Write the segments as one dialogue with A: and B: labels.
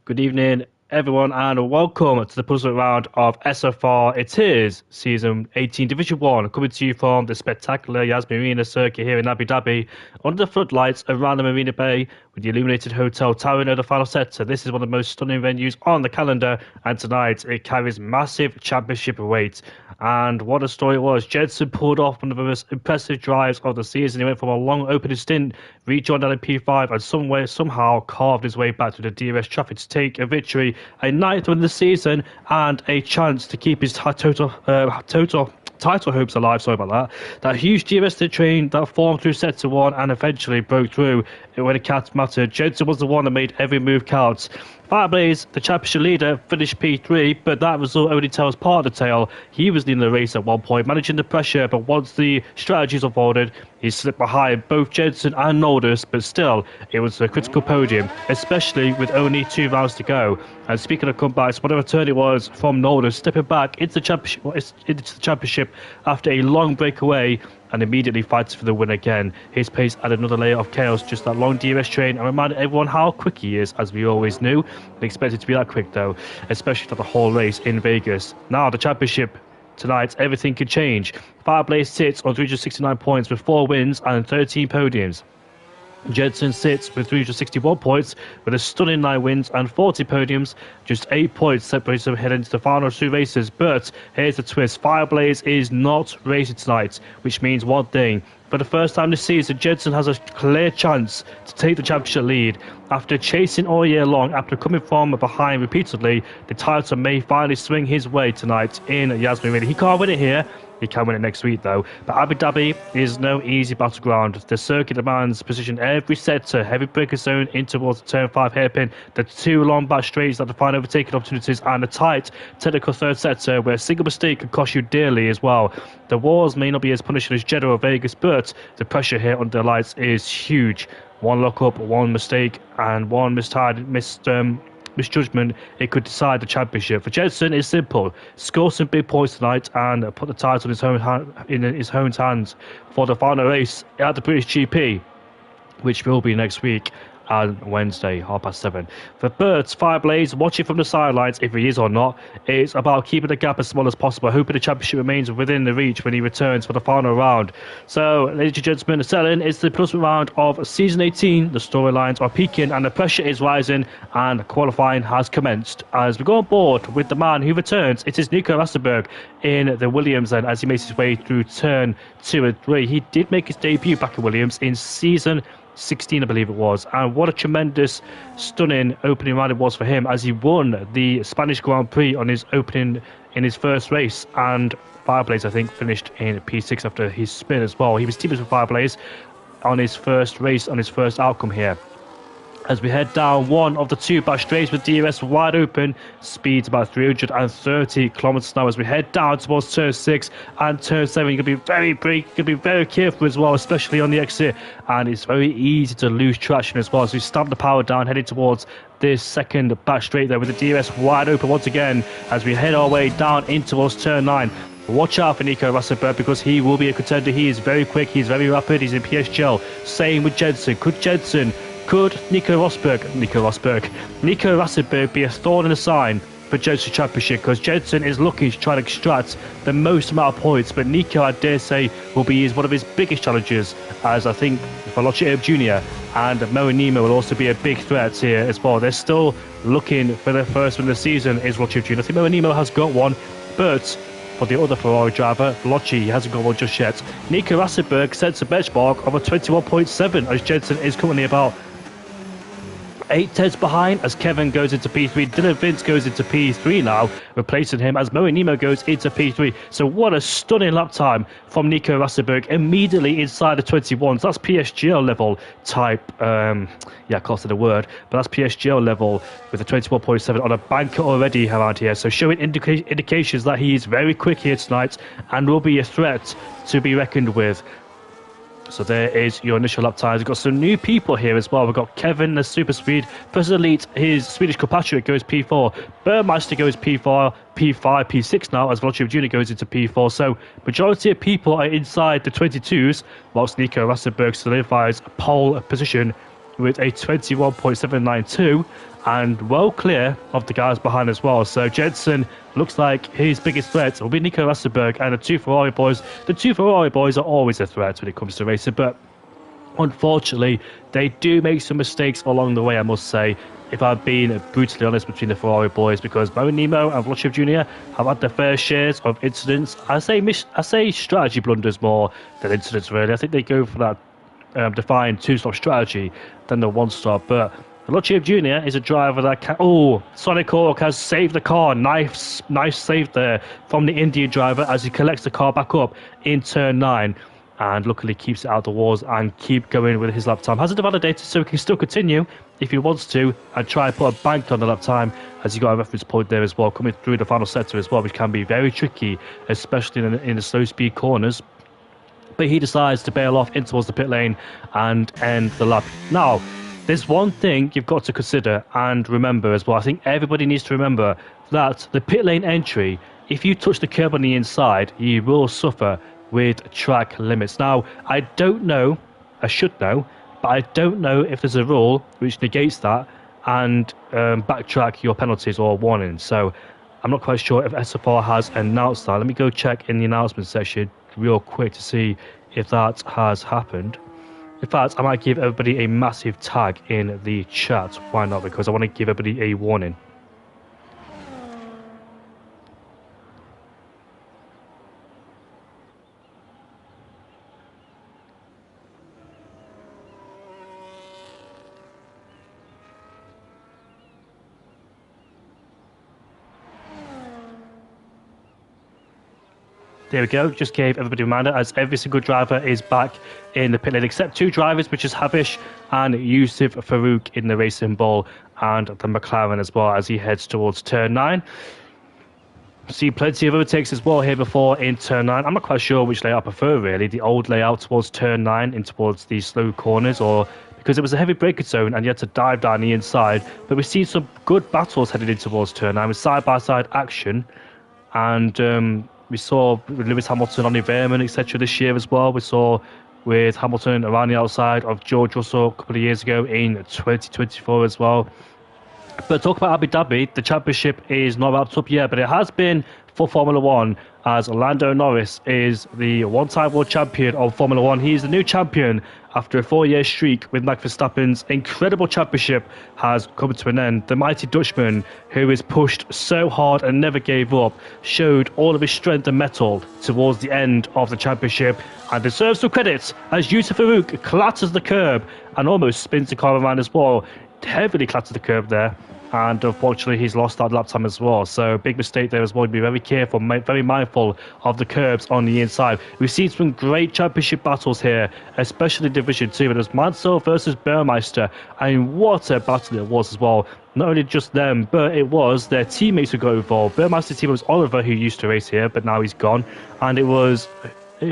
A: Good evening, everyone, and welcome to the puzzle round of SFR. It is Season 18, Division 1, coming to you from the spectacular Yas Marina circuit here in Abu Dhabi, under the floodlights around the Marina Bay, with the illuminated hotel towering over the final sector. This is one of the most stunning venues on the calendar, and tonight it carries massive championship weight. And what a story it was. Jensen pulled off one of the most impressive drives of the season. He went from a long opening stint, rejoined on P5, and somehow carved his way back to the DRS traffic to take a victory, a ninth win of the season, and a chance to keep his total title hopes alive. Sorry about that. That huge DRS train that formed through sector 1 and eventually broke through when it mattered. Jensen was the one that made every move count. Fireblaze, the championship leader, finished P3, but that result only tells part of the tale. He was leading the race at one point, managing the pressure, but once the strategies unfolded, he slipped behind both Jensen and Noldus, but still, it was a critical podium, especially with only 2 rounds to go. And speaking of comebacks, what a return it was from Noldus, stepping back into the championship after a long breakaway, and immediately fights for the win again. His pace added another layer of chaos, just that long DRS train, and reminded everyone how quick he is, as we always knew. They expected to be that quick though, especially for the whole race in Vegas. Now the championship tonight, everything could change. Fireblaze sits on 369 points with 4 wins and 13 podiums. Jensen sits with 361 points with a stunning 9 wins and 40 podiums. Just 8 points separate him heading into the final 2 races. But here's the twist. Fireblaze is not racing tonight, which means one thing. For the first time this season, Jensen has a clear chance to take the championship lead. After chasing all year long, after coming from behind repeatedly, the title may finally swing his way tonight in Yas Marina. He can't win it here. He can win it next week, though. But Abu Dhabi is no easy battleground. The circuit demands precision every sector. Heavy breaker zone in towards the turn 5 hairpin. The 2 long back straights that define overtaking opportunities. And the tight technical third sector where a single mistake can cost you dearly as well. The walls may not be as punishing as Jeddah or Vegas, but the pressure here under the lights is huge. One lock-up, one mistake, and one misjudgment, it could decide the championship. For Jensen, it's simple. Score some big points tonight and put the title in his own hands for the final race at the British GP, which will be next week on Wednesday, 7:30. For Bert, Fireblaze, watching from the sidelines, if he is or not, it's about keeping the gap as small as possible, hoping the championship remains within the reach when he returns for the final round. So, ladies and gentlemen, selling is the plus round of Season 18. The storylines are peaking and the pressure is rising, and qualifying has commenced. As we go on board with the man who returns, it is Nico Rosberg in the Williams, and as he makes his way through turn 2 and 3, he did make his debut back in Williams in Season 16, I believe it was, and what a tremendous, stunning opening round it was for him, as he won the Spanish Grand Prix on his opening in his first race. And Fireblaze, I think, finished in P6 after his spin as well. He was teammates with Fireblaze on his first race, on his first outcome here. As we head down one of the 2 back straights with DRS wide open, speeds about 330 kilometers an hour. As we head down towards turn 6 and turn 7, you're going to be very careful as well, especially on the exit, and it's very easy to lose traction as well. As we stamp the power down, heading towards this second back straight there with the DRS wide open once again, as we head our way down in towards turn 9. Watch out for Nico Rosberg, because he will be a contender. He is very quick, he's very rapid, he's in PSGL. Same with Jensen. Could Nico Rosberg be a thorn in the sign for Jensen's championship? Because Jensen is looking to try to extract the most amount of points, but Nico, I dare say, will be one of his biggest challenges, as I think Veloci Jr. and Mo Nemo will also be a big threat here as well. They're still looking for their first win of the season, is Veloci Jr. I think Mo Nemo has got one, but for the other Ferrari driver, Veloci, hasn't got one just yet. Nico Rosberg sets a benchmark of a 21.7, as Jensen is currently about 8 tenths behind, as Kevin goes into P3. Dylan Vince goes into P3 now, replacing him as Mo Nemo goes into P3. So what a stunning lap time from Nico Rosberg, immediately inside the 21s. That's PSGL level type, I can't say the word, but that's PSGL level with a 21.7 on a banker already around here. So showing indications that he is very quick here tonight and will be a threat to be reckoned with. So there is your initial lap times. We've got some new people here as well. We've got Kevin, the super speed. First Elite, his Swedish compatriot, goes P4. Burmeister goes P4, P5, P6 now, as Veloci Jr. goes into P4. So majority of people are inside the 22s, whilst Nico Rosberg solidifies a pole position with a 21.792 and well clear of the guys behind as well. So Jensen looks like his biggest threat will be Nico Rosberg and the two Ferrari boys. The two Ferrari boys are always a threat when it comes to racing, but unfortunately, they do make some mistakes along the way, I must say, if I've been brutally honest, between the Ferrari boys, because Mo Nemo and Vlhčev Jr. have had their fair shares of incidents. I say strategy blunders more than incidents, really. I think they go for that defined two-stop strategy than the one-stop, but Vlhčev Jr. is a driver that can... Oh, Sonic Hawk has saved the car. Nice save there from the Indian driver as he collects the car back up in turn 9. And luckily keeps it out of the walls and keep going with his lap time. Hasn't validated, so he can still continue if he wants to and try and put a bank on the lap time, as he got a reference point there as well, coming through the final sector as well, which can be very tricky, especially in the slow speed corners. But he decides to bail off in towards the pit lane and end the lap. Now, there's one thing you've got to consider and remember as well. I think everybody needs to remember that the pit lane entry, if you touch the curb on the inside, you will suffer with track limits. Now, I don't know, I should know, but I don't know if there's a rule which negates that and backtrack your penalties or warnings. So I'm not quite sure if SFR has announced that. Let me go check in the announcement section real quick to see if that has happened. In fact, I might give everybody a massive tag in the chat. Why not? Because I want to give everybody a warning. There we go, just gave everybody a reminder as every single driver is back in the pit lane except two drivers, which is Havish and Yusuf Farouk in the Racing Bull and the McLaren as well as he heads towards turn 9. See plenty of overtakes as well here before in turn 9. I'm not quite sure which layout I prefer really, the old layout towards turn 9 in towards the slow corners, or because it was a heavy braking zone and you had to dive down the inside. But we've seen some good battles headed in towards turn 9 with side-by-side action, and we saw Lewis Hamilton on the Verman, etc. this year as well. We saw with Hamilton around the outside of George Russell a couple of years ago in 2024 as well. But talk about Abu Dhabi, the championship is not wrapped up yet, but it has been for Formula One, as Lando Norris is the one-time world champion of Formula One. He is the new champion after a 4-year streak with Max Verstappen's incredible championship has come to an end. The mighty Dutchman, who is pushed so hard and never gave up, showed all of his strength and mettle towards the end of the championship and deserves some credit as Yusuf Farouk clatters the curb and almost spins the car around as well. Heavily clattered the curb there, and unfortunately he's lost that lap time as well. So big mistake there as well. Be very careful, very mindful of the curbs on the inside. We've seen some great championship battles here, especially Division 2. It was Mansell versus Burmeister, and what a battle it was as well. Not only just them, but it was their teammates who got involved. Burmeister's team was Oliver, who used to race here, but now he's gone, and it was...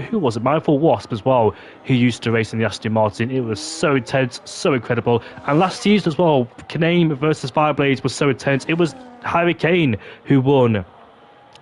A: who was it? Mindful Wasp as well, who used to race in the Aston Martin. It was so intense, so incredible. And last season as well, Kaname versus Fireblades was so intense. It was Harry Kane who won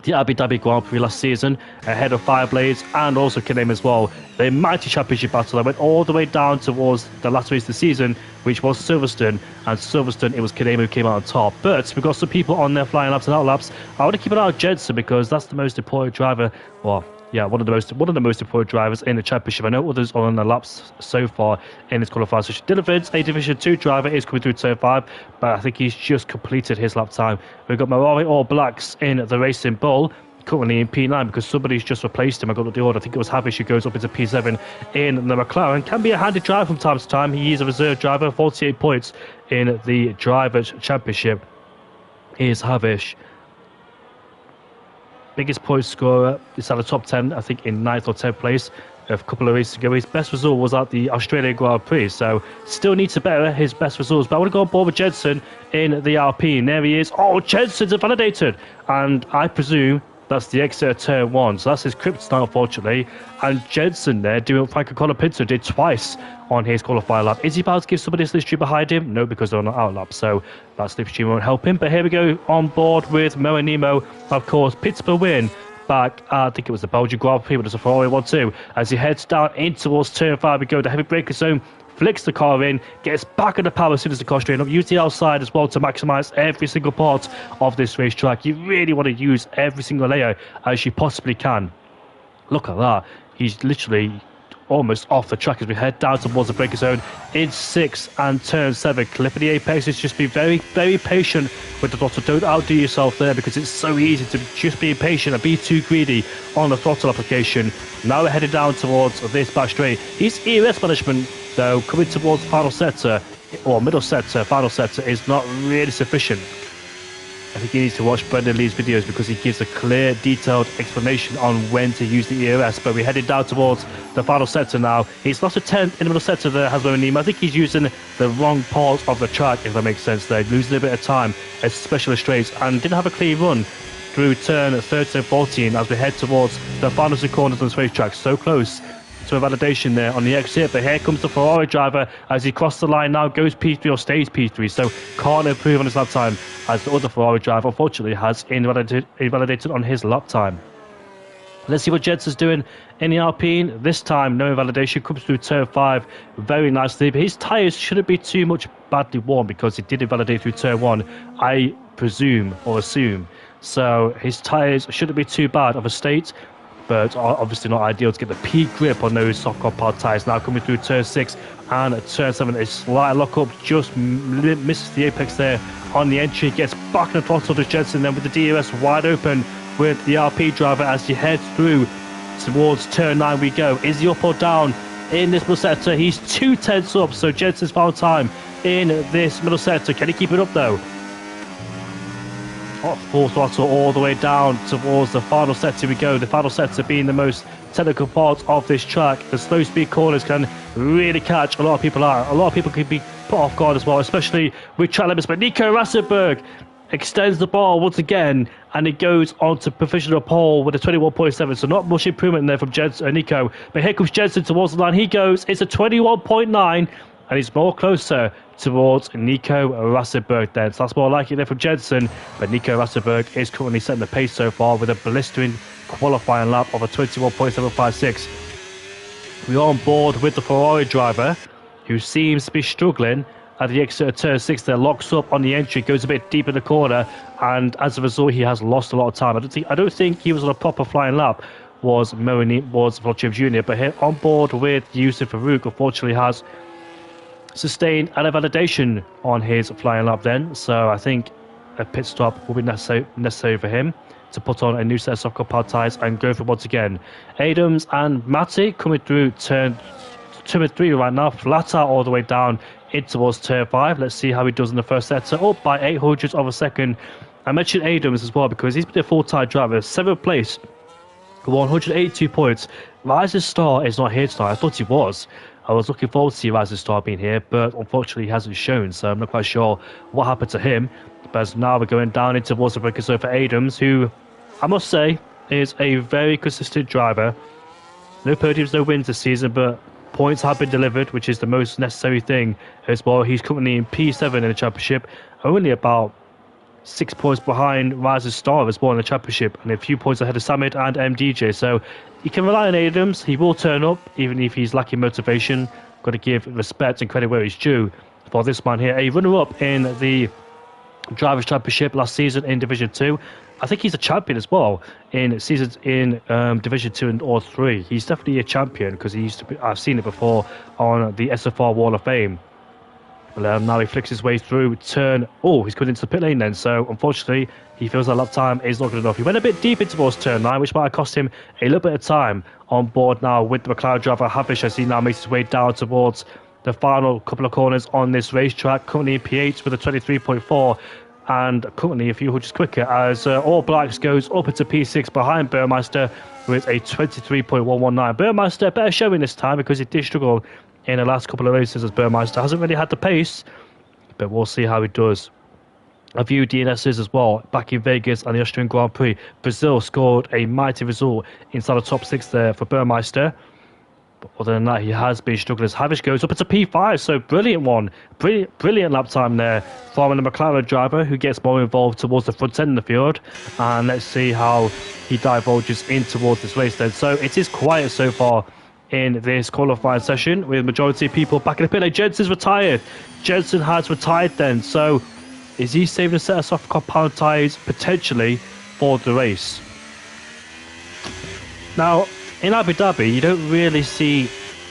A: the Abu Dhabi Grand Prix last season ahead of Fireblades and also Kaname as well. The mighty championship battle that went all the way down towards the last race of the season, which was Silverstone. And Silverstone, it was Kaname who came out on top. But we've got some people on there flying laps and out laps. I want to keep an eye on Jensen because that's the most important driver. Well, yeah, one of the most important drivers in the championship. I know others are on the laps so far in this qualifier session. Dylan Vince, a Division 2 driver, is coming through turn 5, but I think he's just completed his lap time. We've got Ferrari All Blacks in the Racing Bull, currently in P9 because somebody's just replaced him. I got the order. I think it was Havish who goes up into P7 in the McLaren. Can be a handy driver from time to time. He is a reserve driver, 48 points in the Drivers' Championship is Havish. Biggest point scorer is at the top 10, I think in 9th or 10th place a couple of races ago. His best result was at the Australian Grand Prix, so still needs to better his best results. But I want to go on board with Jensen in the Alpine. There he is. Oh, Jensen's validated, and I presume that's the exit of turn 1, so that's his kryptonite, unfortunately. And Jensen there doing what Franco Colapinto did twice on his qualifier lap. Is he about to give somebody a slipstream behind him? No, because they're on the out lap, so that slipstream won't help him. But here we go on board with Mo and Nemo. Of course, Pittsburgh win back, I think it was the Belgian Grand Prix, but it's a Ferrari one too. As he heads down in towards turn 5, we go the heavy braking zone, flicks the car in, gets back in the power as soon as the car straight up. Use the outside as well to maximise every single part of this racetrack. You really want to use every single layer as you possibly can. Look at that. He's literally almost off the track as we head down towards the braking zone in 6 and turn 7. Clipping the apex is just be very, very patient with the throttle. Don't outdo yourself there because it's so easy to just be impatient and be too greedy on the throttle application. Now we're heading down towards this back straight. His ERS management, though, coming towards final sector or middle sector, final sector, is not really sufficient. I think you need to watch Brendan Lee's videos because he gives a clear, detailed explanation on when to use the ERS. But we're heading down towards the final sector now. He's lost a 10th in the middle sector there, has Nima. I think he's using the wrong part of the track, if that makes sense there. Losing a bit of time, especially straights, and didn't have a clean run through turn 13 and 14 as we head towards the final 2 corners on this racetrack. So close to a validation there on the exit, but here comes the Ferrari driver as he crosses the line now, goes P3 or stays P3, so can't improve on his lap time as the other Ferrari driver unfortunately has invalidated on his lap time. Let's see what Jensen's doing in the Alpine. This time no invalidation, comes through turn 5 very nicely, but his tyres shouldn't be too much badly worn because he did invalidate through turn 1, I presume or assume, so his tyres shouldn't be too bad of a state, but obviously not ideal to get the peak grip on those soft compound tyres. Now coming through turn 6 and turn 7, a slight lock up, just misses the apex there on the entry, gets back in the throttle to Jensen, then with the DRS wide open with the RP driver as he heads through towards turn 9 we go. Is he up or down in this middle sector? He's 2 tenths up, so Jensen's found time in this middle sector. Can he keep it up though? Full throttle all the way down towards the final sector we go. The final sector being the most technical part of this track. The slow speed corners can really catch a lot of people out. A lot of people can be put off guard as well, especially with track limits. But Nico Rosberg extends the bar once again and it goes on to provisional pole with a 21.7, so not much improvement there from Nico. But here comes Jensen towards the line. He goes, it's a 21.9 and he's more closer towards Nico Rosberg then. So that's more like it there from Jensen, but Nico Rosberg is currently setting the pace so far with a blistering qualifying lap of a 21.756. We are on board with the Ferrari driver who seems to be struggling at the exit of turn 6 there, locks up on the entry, goes a bit deep in the corner, and as a result he has lost a lot of time. I don't think he was on a proper flying lap, was Vlodchev Jr., but here on board with Yusuf Farouk unfortunately has sustained an invalidation on his flying lap then, so I think a pit stop will be necessary for him to put on a new set of soft compound tyres and go for once again. Adams and Matty coming through turn 2 and 3 right now, flat out all the way down in towards turn 5. Let's see how he does in the first sector, up by 800 of a second. I mentioned Adams as well because he's been a full-time driver, 7th place, 182 points. Rising Star is not here tonight. I thought he was. I was looking forward to see Rising Star being here, but unfortunately he hasn't shown, so I'm not quite sure what happened to him. But now we're going down into towards the breaker zone for Adams, who I must say is a very consistent driver. No podiums, no wins this season, but points have been delivered, which is the most necessary thing as well. He's currently in P7 in the championship, only about 6 points behind Rising Star as well in the championship, and a few points ahead of Samid and MDJ. So you can rely on Adams. He will turn up even if he's lacking motivation. Got to give respect and credit where it's due for this man here, a runner-up in the Drivers' Championship last season in Division 2. I think he's a champion as well in seasons in Division 2 and or 3. He's definitely a champion because he used to be, I've seen it before on the SFR Wall of Fame. Now he flicks his way through turn. Oh, he's coming into the pit lane then. So unfortunately, he feels that lap time is not good enough. He went a bit deep into towards turn 9, which might have cost him a little bit of time on board now with the McLaren driver Havish as he now makes his way down towards the final couple of corners on this racetrack. Currently in P8 with a 23.4 and currently a few hundreds quicker as All Blacks goes up into P6 behind Burmeister with a 23.119. Burmeister better showing this time because he did struggle in the last couple of races as Burmeister hasn't really had the pace, but we'll see how he does. A few DNSs as well back in Vegas and the Austrian Grand Prix. Brazil scored a mighty result inside the top 6 there for Burmeister. But other than that, he has been struggling as Havish goes up into P5. So brilliant one. Brilliant lap time there from the McLaren driver, who gets more involved towards the front end of the field. And let's see how he divulges in towards this race then. So it is quiet so far in this qualifying session, with majority of people back in the pit lane. Jensen's retired. Jensen has retired then. So is he saving a set of soft compound tyres potentially for the race? Now, in Abu Dhabi, you don't really see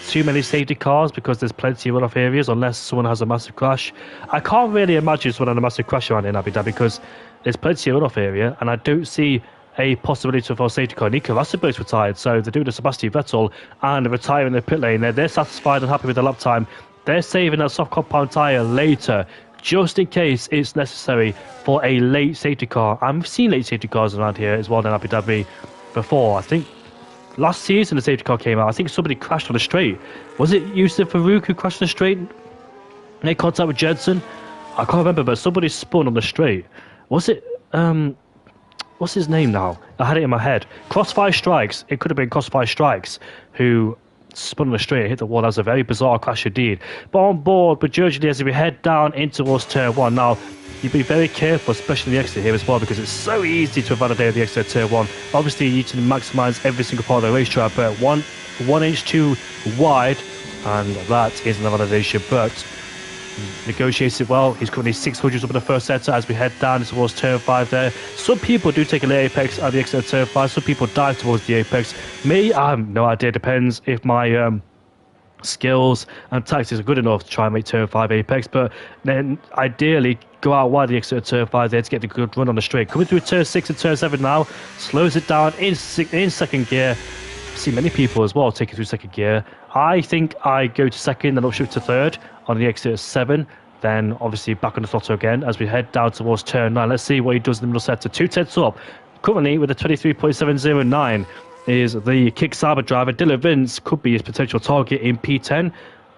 A: too many safety cars because there's plenty of runoff areas unless someone has a massive crash. I can't really imagine someone having a massive crash around in Abu Dhabi because there's plenty of runoff area, and I don't see a possibility for a safety car. Nico Rosberg's retired, so they're doing the Sebastian Vettel and retiring the pit lane. They're satisfied and happy with the lap time. They're saving that soft compound tyre later, just in case it's necessary for a late safety car. I've seen late safety cars around here as well in Abu Dhabi before. I think last season the safety car came out. I think somebody crashed on the straight. Was it Yusuf Farouk who crashed on the straight? Made contact with Jensen? I can't remember, but somebody spun on the straight. Was it what's his name now? I had it in my head. Crossfire Strikes. It could have been Crossfire Strikes who spun on the straight and hit the wall. That was a very bizarre crash indeed. But on board, but Georgie, as we head down in towards turn one. Now, you'd be very careful, especially the exit here as well, because it's so easy to validate the exit at turn one. Obviously, you need to maximise every single part of the racetrack, but one inch too wide, and that is an validation. But negotiates it well. He's currently 600s up in the first sector as we head down towards turn 5 there. Some people do take a late apex at the exit of turn 5. Some people dive towards the apex. Me, I have no idea. Depends if my skills and tactics are good enough to try and make turn 5 apex. But then ideally go out wide the exit of turn 5 there to get the good run on the straight. Coming through turn 6 and turn 7 now. Slows it down in second gear. See many people as well taking through second gear. I think I go to second and upshift to third on the exit of 7. Then obviously back on the throttle again as we head down towards turn 9. Let's see what he does in the middle sector. 2 tenths up. Currently with a 23.709 is the Kick Sauber driver. Dylan Vince could be his potential target in P10.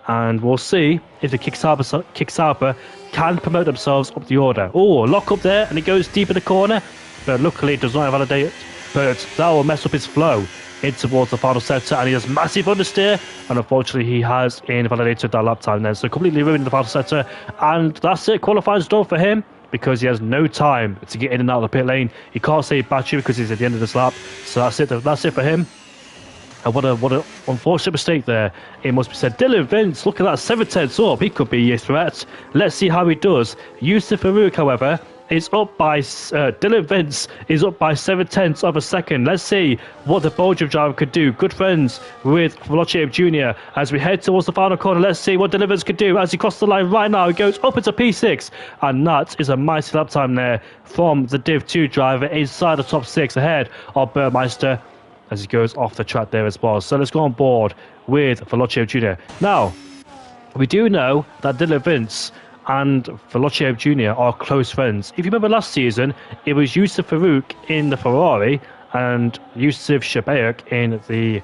A: And we'll see if the Kick Sauber can promote themselves up the order. Oh, lock up there and it goes deep in the corner. But luckily it does not invalidate it. But that will mess up his flow in towards the final sector, and he has massive understeer, and unfortunately he has invalidated that lap time then, so completely ruined the final sector. And that's it, qualifying's done for him because he has no time to get in and out of the pit lane. He can't save battery because he's at the end of this lap, so that's it for him. And what a unfortunate mistake there, it must be said. Dylan Vince, look at that, 7 tenths up, he could be a threat. Let's see how he does. Yusuf Farouk, however, is up by Dylan Vince is up by 7 tenths of a second. Let's see what the Belgium driver could do. Good friends with Veloce Jr. as we head towards the final corner. Let's see what Dylan Vince could do as he crosses the line right now. He goes up into P6, and that is a mighty lap time there from the Div 2 driver inside the top 6 ahead of Burmeister as he goes off the track there as well. So let's go on board with Veloce Jr. Now, we do know that Dylan Vince and Veloce Jr. are close friends. If you remember last season, it was Yusuf Farouk in the Ferrari and Yusuf Shabayek in the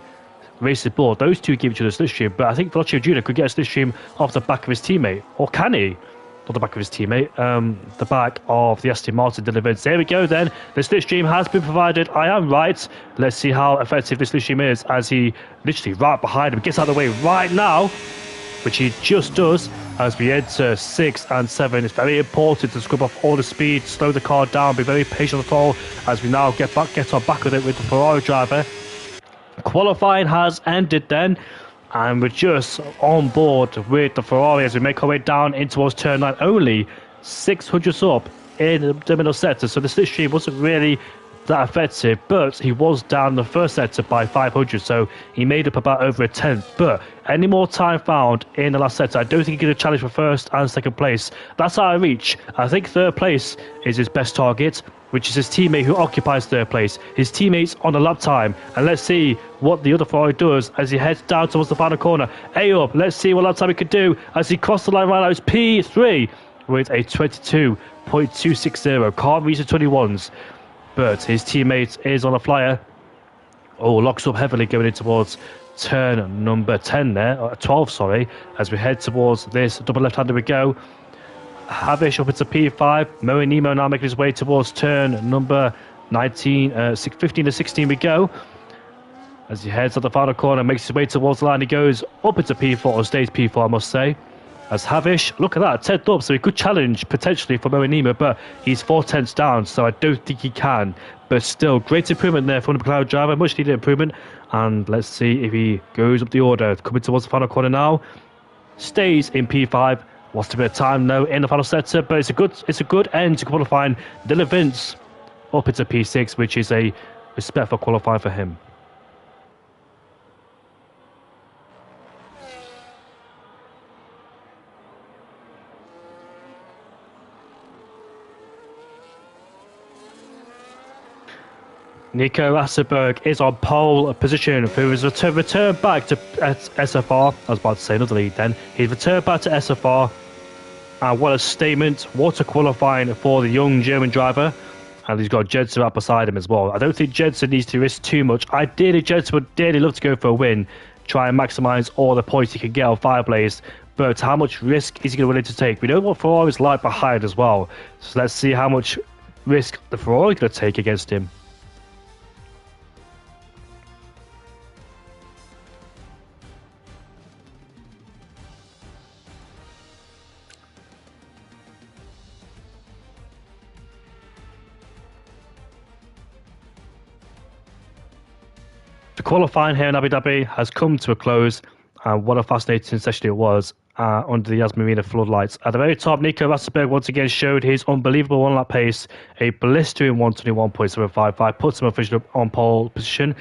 A: Racing Bull. Those two give each other a slipstream, but I think Veloce Jr. could get a slipstream off the back of his teammate. Or can he? Not the back of his teammate, the back of the Aston Martin Dylan Vince. There we go then. The slipstream has been provided. I am right. Let's see how effective this slipstream is as he literally right behind him gets out of the way right now, which he just does as we enter 6 and 7. It's very important to scrub off all the speed, slow the car down, be very patient at all as we now get on back with it with the Ferrari driver. Qualifying has ended then, and we're just on board with the Ferrari as we make our way down in towards turn 9, only 600s up in the middle sector, so the slipstream wasn't really that effective, but he was down the first sector by 500, so he made up about over a tenth. But any more time found in the last sector, I don't think he could have challenged for first and second place. That's out of reach. I think third place is his best target, which is his teammate who occupies third place. His teammate's on the lap time, and let's see what the other Ferrari does as he heads down towards the final corner. Up, let's see what lap time he could do as he crosses the line right now. It's P3 with a 22.260. Can't reach the 21s. But his teammate is on a flyer. Oh, locks up heavily going in towards turn number 10 there, or 12, sorry, as we head towards this double left-hander we go. Havish up into P5. Mo and Nemo now making his way towards turn number 15 to 16 we go. As he heads at the final corner, makes his way towards the line. He goes up into P4, or stays P4, I must say. As Havish, look at that, 10th up, so he could challenge potentially for Moenima, but he's 4 tenths down, so I don't think he can. But still, great improvement there for the McLeod driver, much needed improvement. And let's see if he goes up the order. Coming towards the final corner now. Stays in P5. Lost a bit of time though in the final sector, but it's a good end to qualifying. Dylan Vince up into P6, which is a respectful qualifying for him. Nico Asserberg is on pole position, who has returned back to SFR. I was about to say another lead then. He's returned back to SFR. And what a statement. What a qualifying for the young German driver. And he's got Jensen right beside him as well. I don't think Jensen needs to risk too much. Ideally, Jensen would dearly love to go for a win. Try and maximise all the points he can get on Fireblaze. But how much risk is he willing to take? We know what Ferrari's like behind as well. So let's see how much risk the Ferrari going to take against him. The qualifying here in Abu Dhabi has come to a close, and what a fascinating session it was under the Yas Marina floodlights. At the very top, Nico Rosberg once again showed his unbelievable one-lap pace, a blistering 121.755, puts him officially on pole position,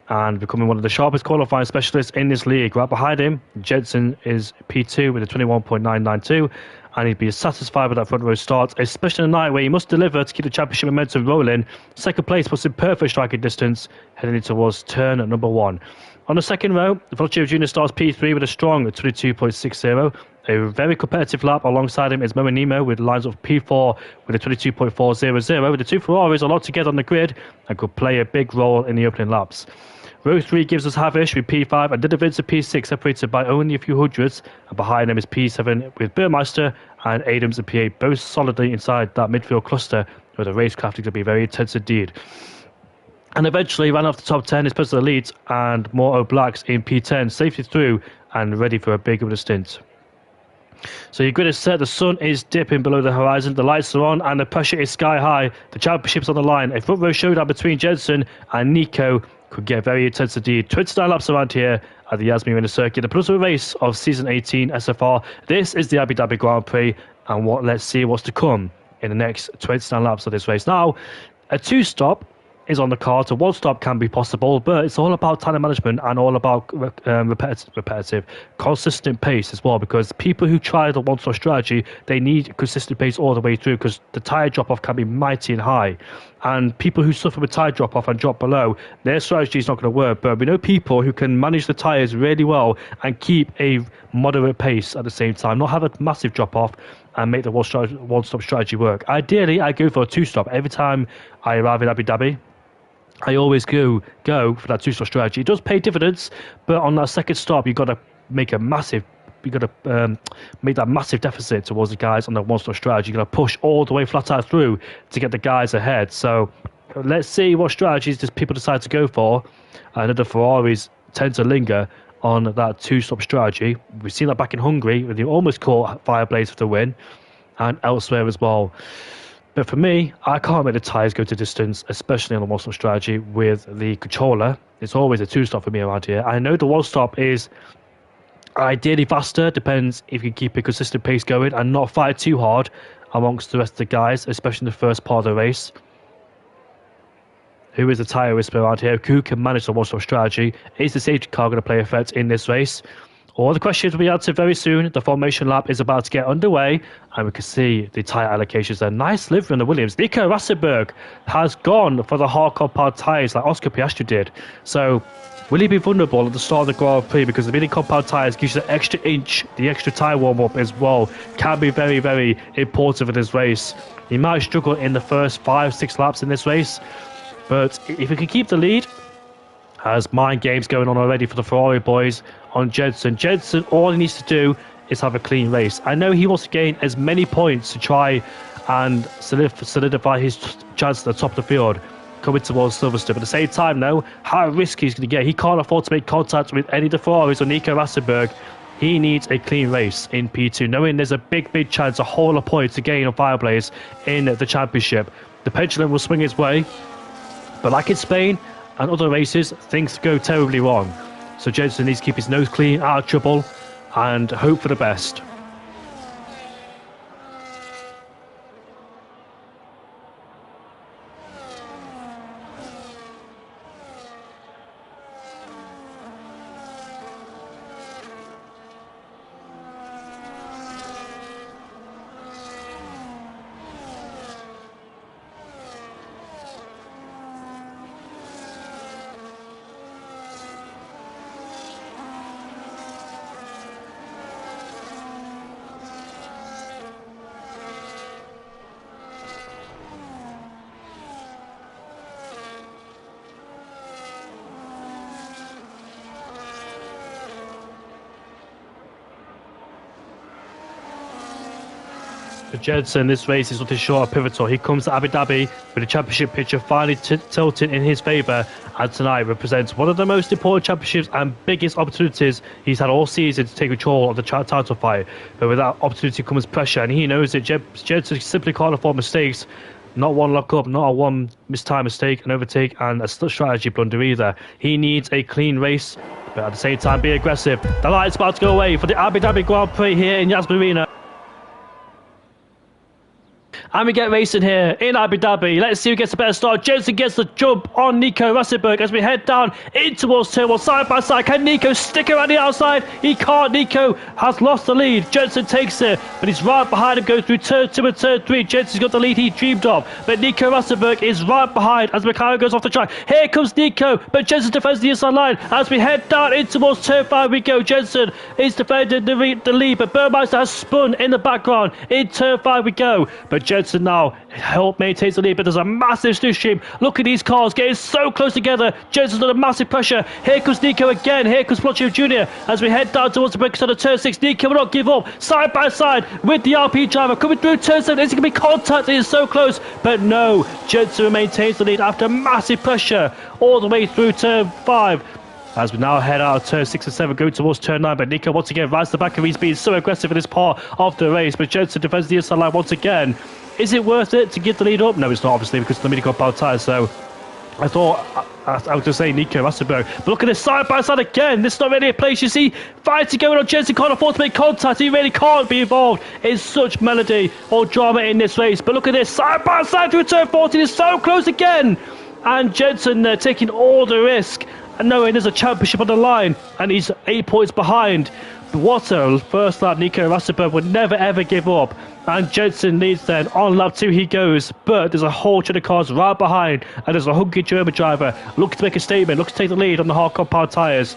A: and becoming one of the sharpest qualifying specialists in this league. Right behind him, Jensen is P2 with a 21.992, and he'd be satisfied with that front row start, especially in a night where he must deliver to keep the championship momentum rolling. Second place puts him perfect striking distance, heading towards turn number 1. On the second row, Volchio Jr. starts P3 with a strong 22.60. A very competitive lap. Alongside him is Moenima with lines of P4 with a 22.400. The two Ferraris are locked together on the grid and could play a big role in the opening laps. Row 3 gives us Havish with P5 and Dylan Vince at P6, separated by only a few hundreds. And behind them is P7 with Burmeister and Adams at P8, both solidly inside that midfield cluster, where the racecraft is going to be very intense indeed. And eventually, ran off the top 10 is Personal Elite and Morto Blacks in P10, safely through and ready for a big stint. So you're going to set, the sun is dipping below the horizon, the lights are on and the pressure is sky high. The championship's on the line. A front row showdown between Jensen and Nico could get very intense indeed. 29 laps around here at the Yas Marina circuit, the penultimate race of season 18 SFR. This is the Abu Dhabi Grand Prix, and let's see what's to come in the next 29 laps of this race. Now, a 2-stop is on the card, so 1 stop can be possible, but it's all about time management and all about repetitive, consistent pace as well, because people who try the 1-stop strategy, they need consistent pace all the way through, because the tyre drop-off can be mighty and high, and people who suffer with tyre drop-off and drop below, their strategy is not going to work. But we know people who can manage the tyres really well and keep a moderate pace at the same time, not have a massive drop-off, and make the 1-stop strategy work. Ideally, I go for a 2-stop every time I arrive in Abu Dhabi. I always go for that 2-stop strategy. It does pay dividends, but on that second stop, you've got to make that massive deficit towards the guys on the 1-stop strategy. You've got to push all the way flat out through to get the guys ahead. So let's see what strategies people decide to go for. I know the Ferraris tend to linger on that 2-stop strategy. We've seen that back in Hungary, where they almost caught Fireblaze for the win, and elsewhere as well. But for me, I can't make the tyres go to distance, especially on the 1-stop strategy with the controller. It's always a 2-stop for me around here. I know the 1-stop is ideally faster, depends if you keep a consistent pace going and not fight too hard amongst the rest of the guys, especially in the first part of the race. Who is the tyre whisperer around here? Who can manage the 1-stop strategy? Is the safety car going to play effect in this race? All the questions will be answered very soon. The formation lap is about to get underway, and we can see the tyre allocations there. Nice livery on the Williams. Nico Rosberg has gone for the hard compound tyres like Oscar Piastri did. So will he be vulnerable at the start of the Grand Prix, because the mini compound tyres gives you the extra inch, the extra tyre warm-up as well, can be very, very important for this race. He might struggle in the first 5-6 laps in this race, but if he can keep the lead, has mind games going on already for the Ferrari boys on Jensen. Jensen, all he needs to do is have a clean race. I know he wants to gain as many points to try and solidify his chance at the top of the field. coming towards Silverstone. But at the same time, though, how risky he's going to get. He can't afford to make contact with any of the Ferraris or Nico Rosberg. He needs a clean race in P2, knowing there's a big chance, a whole of points to gain on Fireblaze in the championship. The pendulum will swing his way, but like in Spain and other races, things go terribly wrong. So Jensen needs to keep his nose clean, out of trouble, and hope for the best. For Jensen, this race is nothing short of pivotal. He comes to Abu Dhabi with the championship picture finally tilting in his favour, and tonight represents one of the most important championships and biggest opportunities he's had all season to take control of the title fight. But with that opportunity comes pressure, and he knows that Jensen simply can't afford mistakes. Not one lock up, not a one mistimed mistake, an overtake, and a strategy blunder either. He needs a clean race, but at the same time be aggressive. The light's about to go away for the Abu Dhabi Grand Prix here in Yas Marina. And we get racing here in Abu Dhabi. Let's see who gets a better start. Jensen gets the jump on Nico Rosberg as we head down in towards turn one, side by side. Can Nico stick around the outside? He can't. Nico has lost the lead. Jensen takes it, but he's right behind him, going through turn two and turn three. Jensen's got the lead he dreamed of, but Nico Rosberg is right behind as McLaren goes off the track. Here comes Nico, but Jensen defends the inside line. As we head down in towards turn five we go. Jensen is defending the lead, but Burmeister has spun in the background. In turn five we go, but Jensen now help maintains the lead, but there's a massive slipstream. Look at these cars getting so close together. Jensen's under massive pressure. Here comes Nico again. Here comes Flotcho Jr. as we head down towards the break on turn 6. Nico will not give up. Side by side with the RP driver coming through turn 7. Is it going to be contact? It is so close, but no. Jensen maintains the lead after massive pressure all the way through turn 5. As we now head out of turn 6 and 7, going towards turn 9, but Nico once again rides the back, and he's being so aggressive in this part of the race, but Jensen defends the inside line once again. Is it worth it to give the lead up? No, it's not, obviously, because the mini-got power tyres, so I thought I was just saying Nico Rosberg. But look at this side by side again. This is not really a place you see fighting going on. Jensen can't afford to make contact. He really can't be involved in such melody or drama in this race. But look at this side by side through turn 14. It's so close again. And Jensen taking all the risk and knowing there's a championship on the line, and he's 8 points behind. But what a first lap. Nico Rosberg would never ever give up, and Jensen leads then. On lap 2 he goes, but there's a whole chain of cars right behind, and there's a hungry German driver looking to make a statement, looking to take the lead on the hard compound tyres.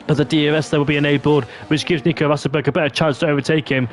A: But the DRS there will be enabled, which gives Nico Rosberg a better chance to overtake him.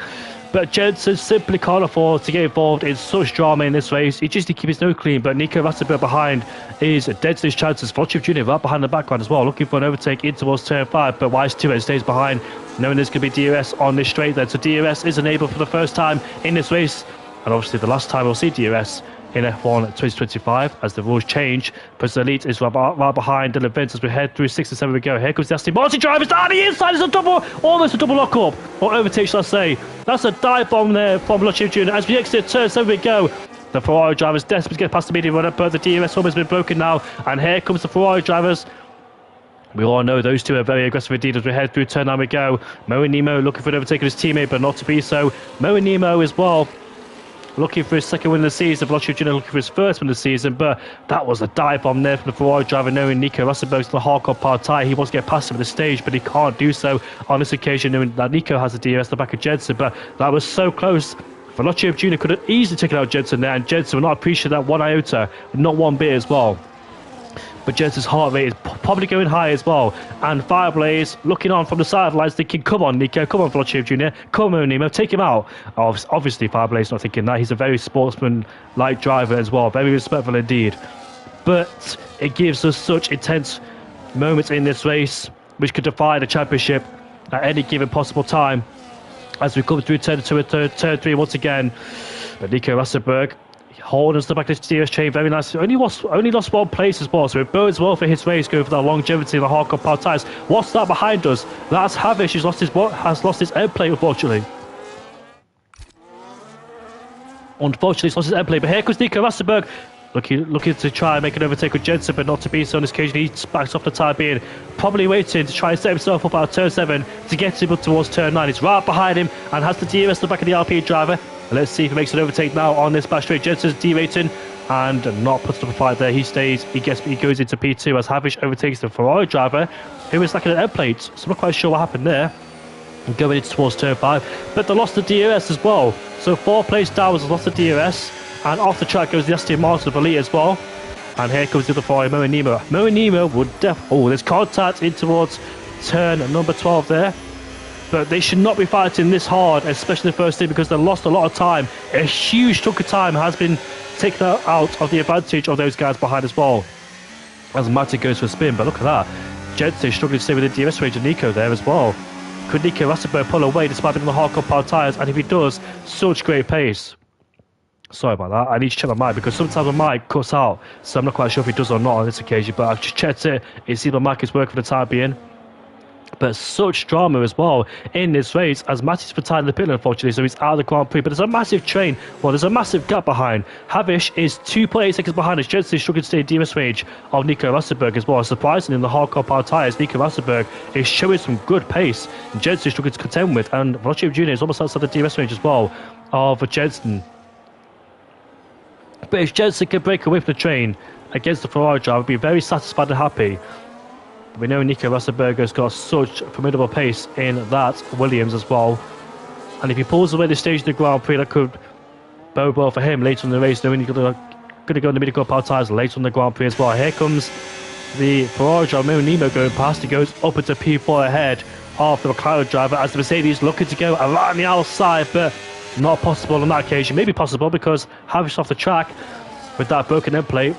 A: But Jensen simply can't afford to get involved in such drama in this race. He just needs to keep his nose clean, but Nico Rosberg behind is dead to his chances. Flotcho Jr. right behind the background as well, looking for an overtake in towards turn 5, but Wise 2 stays behind, knowing there's going to be DRS on this straight then. So DRS is enabled for the first time in this race, and obviously the last time we'll see DRS in F1 2025 as the rules change. But the elite is right behind the events as we head through 6 and 7 we go. Here comes the Aston Martin drivers down the inside. It's a double, almost a double lock up or overtake, shall I say. That's a dive bomb there from Flotcho Jr. As we exit turn 7 we go. The Ferrari drivers desperate to get past the medium runner, but the DRS almost been broken now, and here comes the Ferrari drivers. We all know those two are very aggressive indeed as we head through turn 9 we go. Mo and Nemo looking for an overtake of his teammate, but not to be so. Mo and Nemo as well looking for his second win of the season. Flotcho Jr. looking for his first win of the season, but that was a dive bomb there from the Ferrari driver, knowing Nico Rosberg's the hardcore part tyre. He wants to get past him at the stage, but he can't do so on this occasion, knowing that Nico has the DRS the back of Jensen. But that was so close. Flotcho Jr. could have easily taken out Jensen there, and Jensen will not appreciate that one iota, not one bit as well. But Jensen's heart rate is probably going high as well. And Fireblaze looking on from the sidelines thinking, come on Nico, come on Flotcho Jr., come on Nemo, take him out. Obviously Fireblaze not thinking that. He's a very sportsman-like driver as well, very respectful indeed. But it gives us such intense moments in this race which could defy the championship at any given possible time. As we come through turn 2 and turn 3 once again. But Nico Rosberg holding us the back of this DRS chain very nicely. Only lost 1 place as well, so it bodes well for his race, going for that longevity in the hardcore power tyres. What's that behind us? That's Havish, who's has lost his end plate, unfortunately. Unfortunately, he's lost his end plate, but here comes Nico Rosberg. Looking to try and make an overtake with Jensen, but not to be so on this occasion. He backs off the time being, probably waiting to try and set himself up out of turn 7 to get him up towards turn 9. He's right behind him and has the DRS at the back of the RP driver. And let's see if he makes an overtake now on this back straight. Jensen's derating and not putting up a fight there. He stays, he goes into P2 as Havish overtakes the Ferrari driver, who is lacking an end plate. So I'm not quite sure what happened there. And going into towards turn 5, but they lost the DRS as well. So 4th place down has lost the DRS. And off the track goes the Aston Martin of Elite as well. And here comes the other Ferrari, Mo and Nemo. Mo and Nemo would there's contact in towards turn number 12 there. But they should not be fighting this hard, especially the first thing, because they lost a lot of time. A huge chunk of time has been taken out of the advantage of those guys behind as well. As Matty goes for a spin, but look at that. Jensen struggling to stay with the DRS range of Nico there as well. Could Nico Rosberg pull away despite being on the hardcore power tyres? And if he does, such great pace. Sorry about that. I need to check my mic because sometimes my mic cuts out, so I'm not quite sure if it does or not on this occasion, but I've just checked it. It seems my mic is working for the time being. But such drama as well in this race as Matty's retired in the pit, unfortunately, so he's out of the Grand Prix. But there's a massive train. Well, there's a massive gap behind. Havish is 2.8 seconds behind us. Jensen is struggling to stay in DRS range of Nico Rosberg as well. Surprisingly, in the hardcore power tyres, Nico Rosberg is showing some good pace. Jensen is struggling to contend with, and Velocio Jr. is almost outside the DRS range as well of Jensen. But if Jensen can break away from the train against the Ferrari driver, I'd be very satisfied and happy. But we know Nico Rosberg has got such formidable pace in that Williams as well. And if he pulls away the stage of the Grand Prix, that could bode well for him later in the race, knowing he's going to go in the mid-core power tyres later in the Grand Prix as well. Here comes the Ferrari driver, Nemo, going past. He goes up into P4 ahead of the McLaren driver as the Mercedes looking to go around the outside, but not possible on that occasion. Maybe possible because Havish off the track with that broken end plate.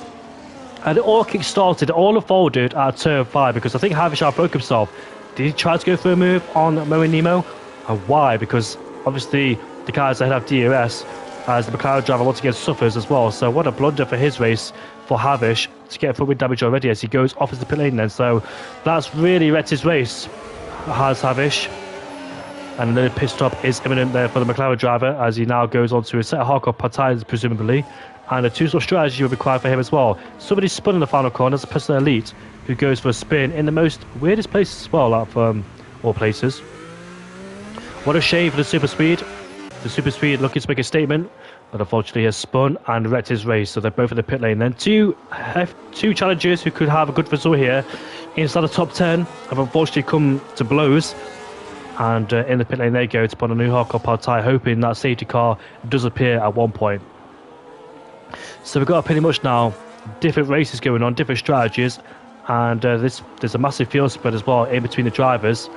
A: And it all kick-started, all unfolded at turn 5 because I think Havish broke himself. Did he try to go for a move on Mo and Nemo? And why? Because obviously the guys that have DRS, as the McLaren driver once again suffers as well. So what a blunder for his race for Havish to get foot-wheel damage already as he goes off as the pit lane then. So that's really wrecked his race, has Havish. And another pit stop is imminent there for the McLaren driver as he now goes on to a set of hardcore tyres, presumably. And a two-stop strategy will be required for him as well. Somebody spun in the final corner as a person elite who goes for a spin in the most weirdest places as well, out of all places. What a shame for the super speed. The super speed looking to make a statement, but unfortunately has spun and wrecked his race. So they're both in the pit lane. Then two challengers who could have a good result here inside the top 10 have unfortunately come to blows. And in the pit lane they go to put on a new hardcore power tyre, hoping that safety car does appear at one point. So we've got pretty much now different races going on, different strategies, and there's a massive field spread as well in between the drivers.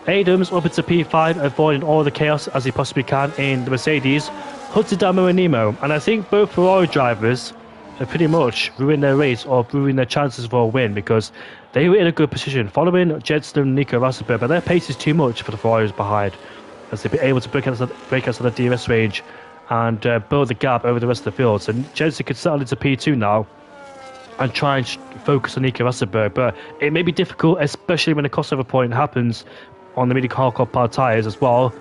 A: Adams up into P5, avoiding all the chaos as he possibly can in the Mercedes, hunting down Mo and Nemo, and I think both Ferrari drivers have pretty much ruined their race or ruined their chances for a win because they were in a good position following Jensen and Nico Rosberg, but their pace is too much for the Ferraris behind as they've been able to break out of the DRS range and build the gap over the rest of the field. So Jensen could settle into P2 now and try and focus on Nico Rosberg, but it may be difficult, especially when a crossover point happens on the medium hardcore power tyres as well.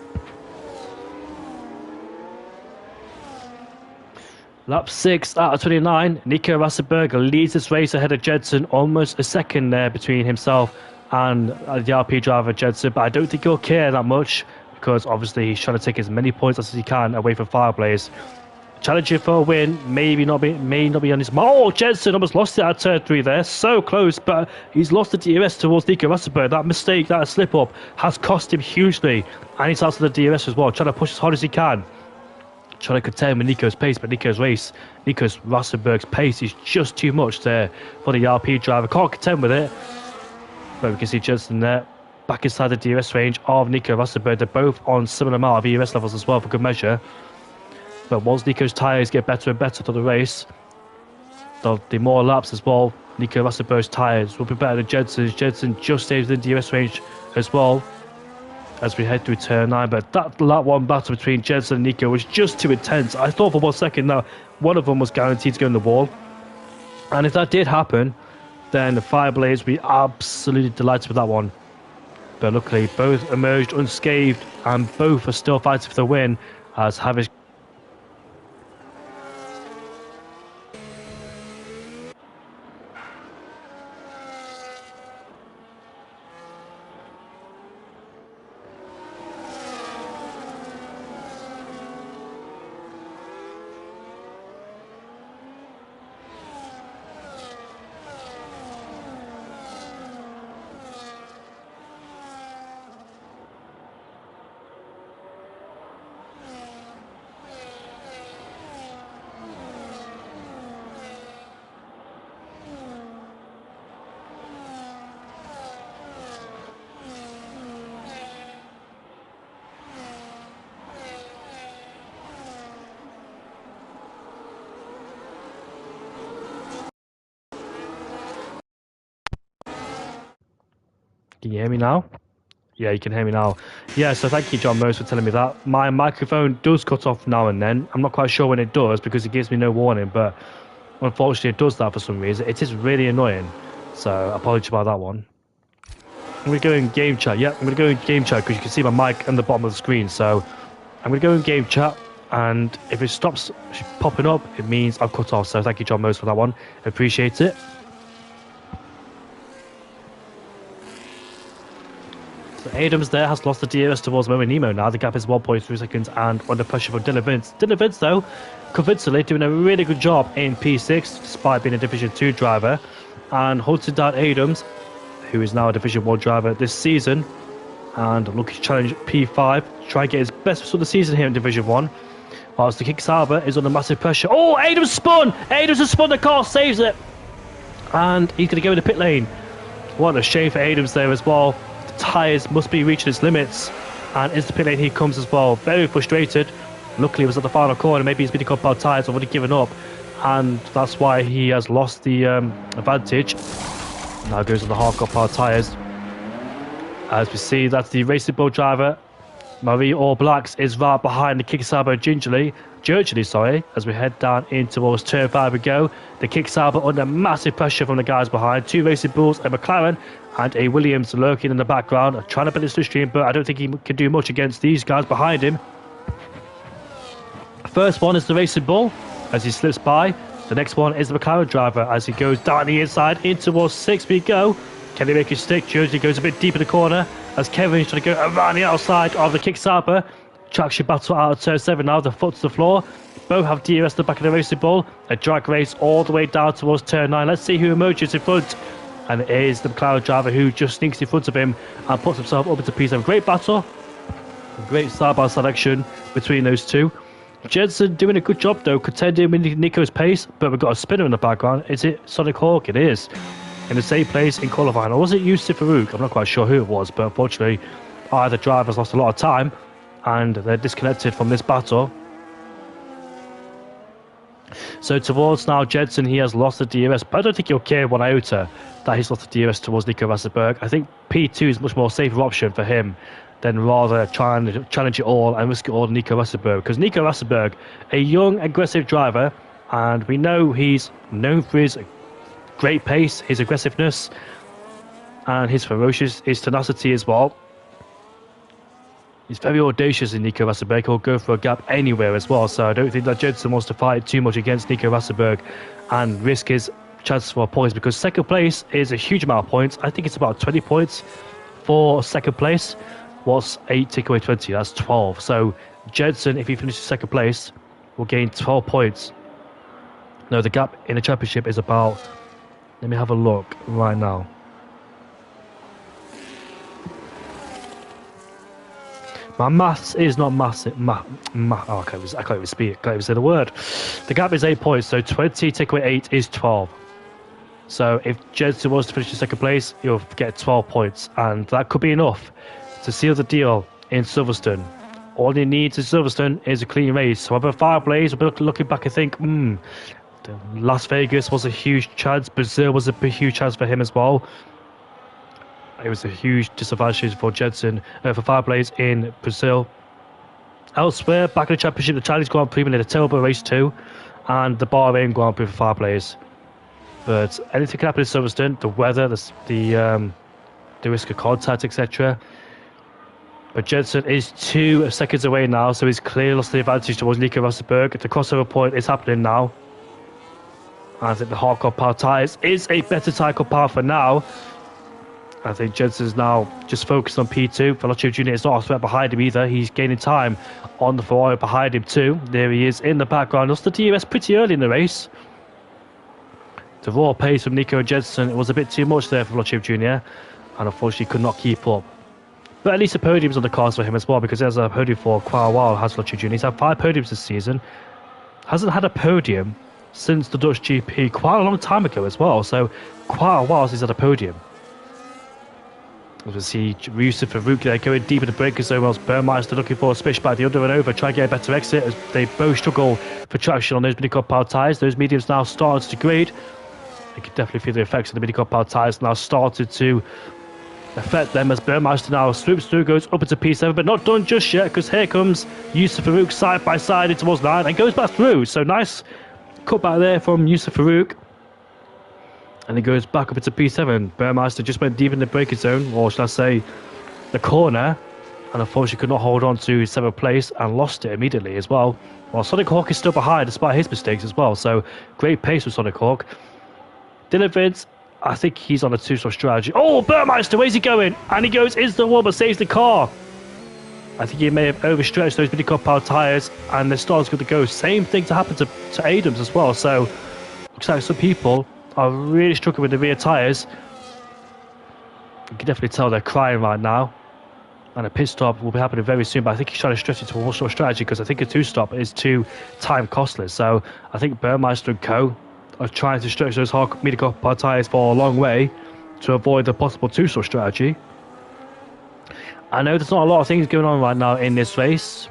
A: Lap 6 out of 29, Nico Rosberg leads this race ahead of Jensen, almost a second there between himself and the RP driver Jensen, but I don't think he'll care that much because obviously he's trying to take as many points as he can away from Fireplace. Challenging for a win, may not be on his mark. Oh, Jensen almost lost it at turn 3 there, so close, but he's lost the DRS towards Nico Rosberg. That mistake, that slip up, has cost him hugely, and he's out of the DRS as well, trying to push as hard as he can, trying to contend with Nico's pace, but Nico Rosberg's pace is just too much there for the RP driver. Can't contend with it, but we can see Jensen there back inside the DRS range of Nico Rosberg. They're both on similar amount of ERS levels as well for good measure. But once Nico's tyres get better and better through the race, the more laps as well, Nico Rosberg's tyres will be better than Jensen's. Jensen just stays within DRS range as well. as we head through turn 9. But that one battle between Jensen and Nico was just too intense. I thought for 1 second that one of them was guaranteed to go in the wall. And if that did happen, then the Fireblades would be absolutely delighted with that one. But luckily, both emerged unscathed, and both are still fighting for the win, as Havish. Can you hear me now? Yeah, you can hear me now. Yeah, so thank you, John Mose, for telling me that. My microphone does cut off now and then. I'm not quite sure when it does because it gives me no warning, but unfortunately it does that for some reason. It is really annoying, so apologies about that one. I'm going to go in game chat. Yeah, I'm going to go in game chat because you can see my mic on the bottom of the screen. So I'm going to go in game chat, and if it stops popping up, it means I've cut off. So thank you, John Mose, for that one. Appreciate it. Adams there has lost the DRS towards Mo and Nemo now. The gap is 1.3 seconds and under pressure for Dylan Vince. Dylan Vince, though, convincingly doing a really good job in P6 despite being a Division 2 driver, and hunting down Adams, who is now a Division 1 driver this season, and looking to challenge P5 to try and get his best result of the season here in Division 1. Whilst the Kick Sauber is under massive pressure. Oh, Adams spun! Adams has spun, the car saves it! And he's going to go in the pit lane. What a shame for Adams there as well. Tyres must be reaching its limits, and into the pit lane he comes as well, very frustrated. Luckily it was at the final corner. Maybe he's been caught by tyres or would have given up, and that's why he has lost the advantage. Now goes on the hard car tyres. As we see, that's the Racing Bull driver Marie All Blacks is right behind the Kick Sauber gingerly, as we head down in towards turn 5 we go. The Kick Sauber under massive pressure from the guys behind. 2 Racing Bulls, a McLaren and a Williams lurking in the background, trying to build his slipstream, but I don't think he can do much against these guys behind him. First one is the Racing Bull as he slips by. The next one is the McLaren driver as he goes down the inside in towards 6 we go. Can he make his stick? Jersey goes a bit deep in the corner as Kevin's trying to go around the outside of the Kick Sauber. Traction battle out of turn 7 now, the foot to the floor. Both have DRS at the back of the Racing Bull. A drag race all the way down towards turn 9. Let's see who emerges in front. And it is the McLaren driver who just sneaks in front of him and puts himself up into P7. Great battle. Great side-by-side action between those two. Jensen doing a good job though, contending with Nico's pace, but we've got a spinner in the background. Is it Sonic Hawk? It is. In the same place in qualifying. Or was it Yusuf Farouk? I'm not quite sure who it was, but unfortunately either drivers lost a lot of time and they're disconnected from this battle. So towards now Jensen, he has lost the DRS, but I don't think he'll care one iota that he's lost the DRS towards Nico Rosberg. I think P2 is a much more safer option for him than rather trying to challenge it all and risk it all to Nico Rosberg. Because Nico Rosberg, a young, aggressive driver, and we know he's known for his great pace, his aggressiveness, and his tenacity as well. He's very audacious in Nico Rosberg. He'll go for a gap anywhere as well. So I don't think that Jensen wants to fight too much against Nico Rosberg and risk his chances for points, because second place is a huge amount of points. I think it's about 20 points for second place. What's 8 take away 20? That's 12. So Jensen, if he finishes second place, will gain 12 points. No, the gap in the championship is about... Let me have a look right now. My maths is not massive. I can't even speak. I can't even say the word. The gap is 8 points, so 20 take away 8 is 12. So if Jensen was to finish in second place, he'll get 12 points, and that could be enough to seal the deal in Silverstone. All he needs in Silverstone is a clean race. However, Fireblaze, looking back, I think, Las Vegas was a huge chance. Brazil was a huge chance for him as well. It was a huge disadvantage for Jensen, for Fireblades in Brazil. Elsewhere, back in the championship, the Chinese Grand Prix made a terrible race too, and the Bahrain Grand Prix for Fireblades. But anything can happen in Silverstone, the weather, the risk of contact, etc. But Jensen is 2 seconds away now, so he's clearly lost the advantage towards Nico Rosberg. The crossover point is happening now. And I think the hardcore power tyres is a better tyre power for now. I think Jensen's now just focused on P2. Velocio Jr. is not a threat behind him either. He's gaining time on the Ferrari behind him too. There he is in the background. Lost the DRS pretty early in the race. The raw pace from Nico and Jensen, it was a bit too much there for Velocio Jr. And unfortunately could not keep up. But at least a podium's on the cards for him as well, because there's a podium for quite a while, has Velocio Jr. He's had 5 podiums this season. Hasn't had a podium since the Dutch GP quite a long time ago as well. So quite a while since he's had a podium. As we see Yusuf Farouk there going deep in the breaker zone, whilst Burmeister looking for a splish by the under and over, try and get a better exit as they both struggle for traction on those mini-cup power tyres. Those mediums now started to degrade. You can definitely feel the effects of the mini-cup power tyres now started to affect them as Burmeister now swoops through, goes up into P7, but not done just yet, because here comes Yusuf Farouk side by side into towards 9 and goes back through. So nice cut back there from Yusuf Farouk. And he goes back up into P7. Burmeister just went deep in the braking zone, or should I say, the corner, and unfortunately could not hold on to 7th place and lost it immediately as well. While Sonic Hawk is still behind despite his mistakes as well, so great pace with Sonic Hawk. Dylan Vince, I think he's on a 2-stroke strategy. Oh, Burmeister, where's he going? And he goes into the wall but saves the car. I think he may have overstretched those mini-cup power tyres, and the star's good to go. Same thing to happen to Adams as well, so looks like some people are really struggling with the rear tyres. You can definitely tell they're crying right now. And a pit stop will be happening very soon, but I think he's trying to stretch it to a one-stroke strategy, because I think a 2-stop is too time costly. So I think Burmeister and co are trying to stretch those hard mini-cup power tyres for a long way to avoid the possible 2-stroke strategy. I know there's not a lot of things going on right now in this race.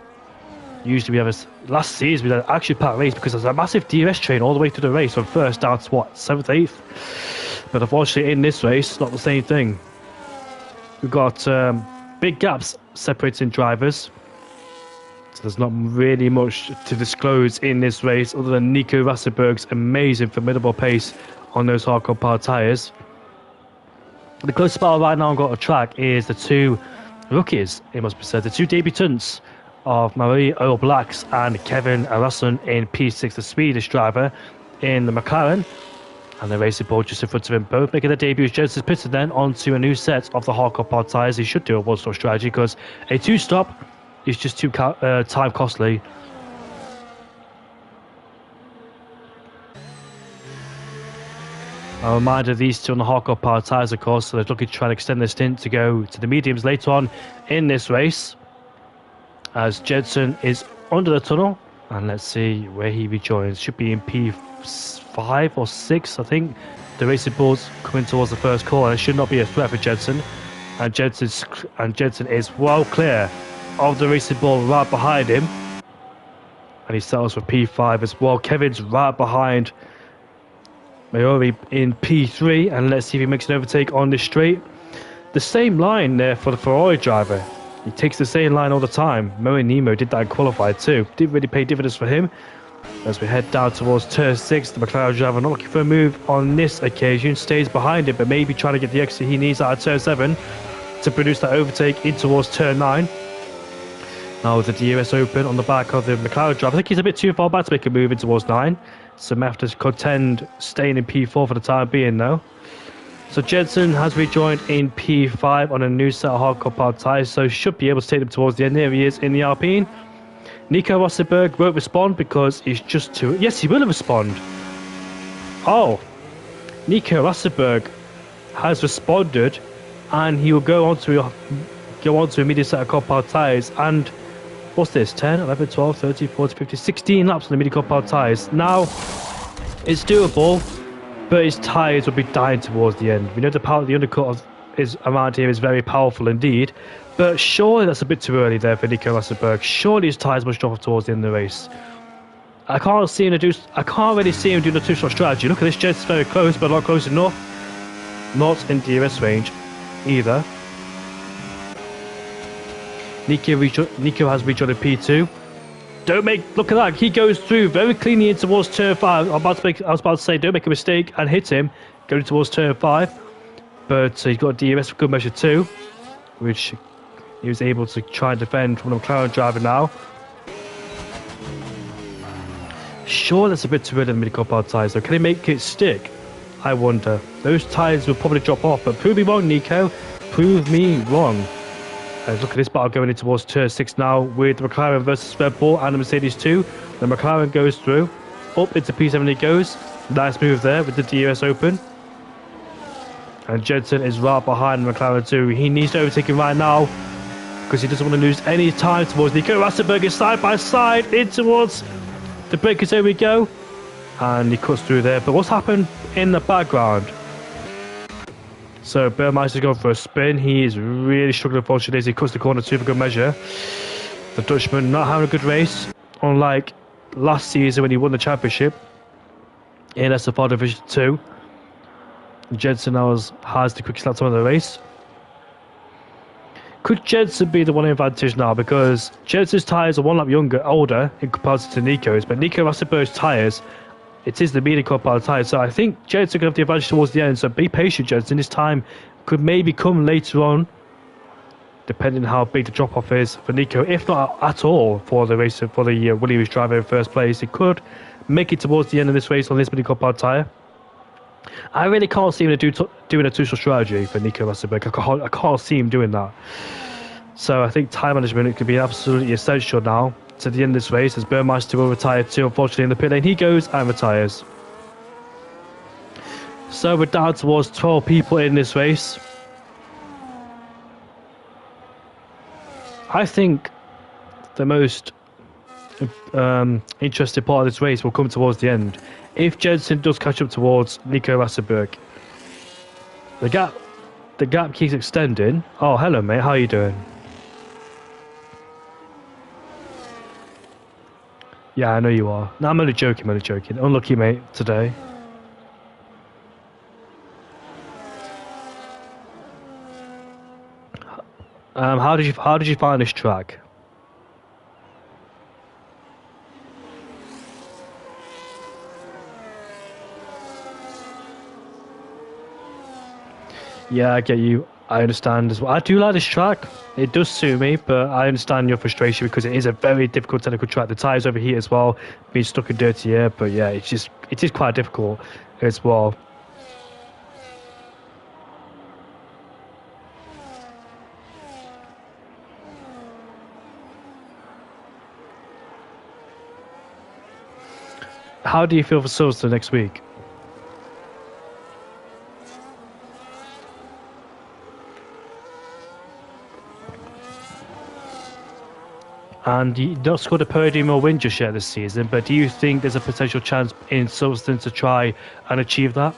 A: Usually we have last season we had an action packed race because there's a massive DRS train all the way through the race from first down to what, 7th, 8th. But unfortunately in this race it's not the same thing. We've got big gaps separating drivers, so there's not really much to disclose in this race other than Nico Rosberg's amazing formidable pace on those hardcore power tyres. The closest battle right now I've got a track is the 2 rookies, it must be said, the 2 debutants of Marie Earl Blacks and Kevin Arason in P6, the Swedish driver in the McLaren, and the Racing Bull just in front of him, both making their debuts. Jensen's pitted then onto a new set of the hardcore power tyres. He should do a 1-stop strategy because a 2-stop is just too time costly. A reminder, these 2 on the hardcore power tyres, of course, so they're looking to try and extend their stint to go to the mediums later on in this race. As Jensen is under the tunnel, and let's see where he rejoins. Should be in P5 or 6, I think. The Racing Bulls coming towards the first corner. It should not be a threat for Jensen, and Jensen is well clear of the Racing Bull right behind him, and he settles for P5 as well. Kevin's right behind Maori in P3, and let's see if he makes an overtake on this straight. The same line there for the Ferrari driver. He takes the same line all the time. Moe Nemo did that in qualified too. Didn't really pay dividends for him. As we head down towards turn 6, the McLaren driver not looking for a move on this occasion. Stays behind him, but maybe trying to get the exit he needs out of turn 7 to produce that overtake in towards turn 9. Now with the DRS open on the back of the McLaren driver. I think he's a bit too far back to make a move in towards 9. So may have to contend staying in P4 for the time being though. So Jensen has rejoined in P5 on a new set of hardcore power tyres, so should be able to take them towards the end. There he is in the Alpine. Nico Rosberg won't respond because he's just too... Yes, he will respond. Oh, Nico Rosberg has responded, and he will go on to a medium set of hardcore power tyres. And what's this? 10, 11, 12, 13, 14, 15, 16 laps on the medium power tyres. Now, it's doable, but his tyres will be dying towards the end. We know the power, the undercut around here is very powerful indeed, but surely that's a bit too early there for Nico Rosberg. Surely his tyres must drop off towards the end of the race. I can't really see him doing the 2-shot strategy. Look at this, Jensen's very close, but not close enough. Not in DRS range. either. Nico has reached on a P2. Look at that. He goes through very cleanly in towards turn 5. I was about to say, don't make a mistake and hit him going towards turn 5. But he's got DRS for good measure too, which he was able to try and defend from the McLaren driver now. Sure, that's a bit too early in the mini-compound tyres, though. Can he make it stick? I wonder. Those tyres will probably drop off, but prove me wrong, Nico. Prove me wrong. Look at this battle going in towards turn 6 now with the McLaren versus Red Bull and the Mercedes 2. The McLaren goes through. Up into P7 he goes. Nice move there with the DRS open. And Jensen is right behind the McLaren 2. He needs to overtake him right now because he doesn't want to lose any time towards Nico Rosberg. Is side by side in towards the breakers. Here we go. And he cuts through there. But what's happened in the background? So Burmeister's going for a spin. He is really struggling, unfortunately, as he cuts the corner 2 for good measure. The Dutchman not having a good race, unlike last season when he won the championship in SFR Division 2. Jensen has the quickest lap time of the race. Could Jensen be the one advantage now? Because Jensen's tyres are 1 lap older in comparison to Nico's, but Nico Rosberg's tyres, it is the medium compound tyre, so I think Jensen could have the advantage towards the end. So be patient, Jensen. This time could maybe come later on, depending on how big the drop off is for Nico. If not at all for the race, for the Williams driver in first place, it could make it towards the end of this race on this mini compound tyre. I really can't see him doing a two-shot strategy for Nico Rosberg. I can't see him doing that. So I think time management could be absolutely essential now to the end of this race, as Burmeister will retire too, unfortunately, in the pit lane. He goes and retires. So we're down towards 12 people in this race. I think the most interesting part of this race will come towards the end. If Jensen does catch up towards Nico Rosberg, the gap keeps extending. Oh, hello, mate. How are you doing? Yeah, I know you are. No, I'm only joking. Unlucky, mate, today. How did you find this track? Yeah, I get you. I understand as well. I do like this track. It does suit me, but I understand your frustration because it is a very difficult technical track. The tyres overheat as well, being stuck in dirty air. But yeah, it is quite difficult as well. How do you feel for Silverstone next week? And you not scored a podium or win just yet this season, but do you think there's a potential chance in Silverstone to try and achieve that?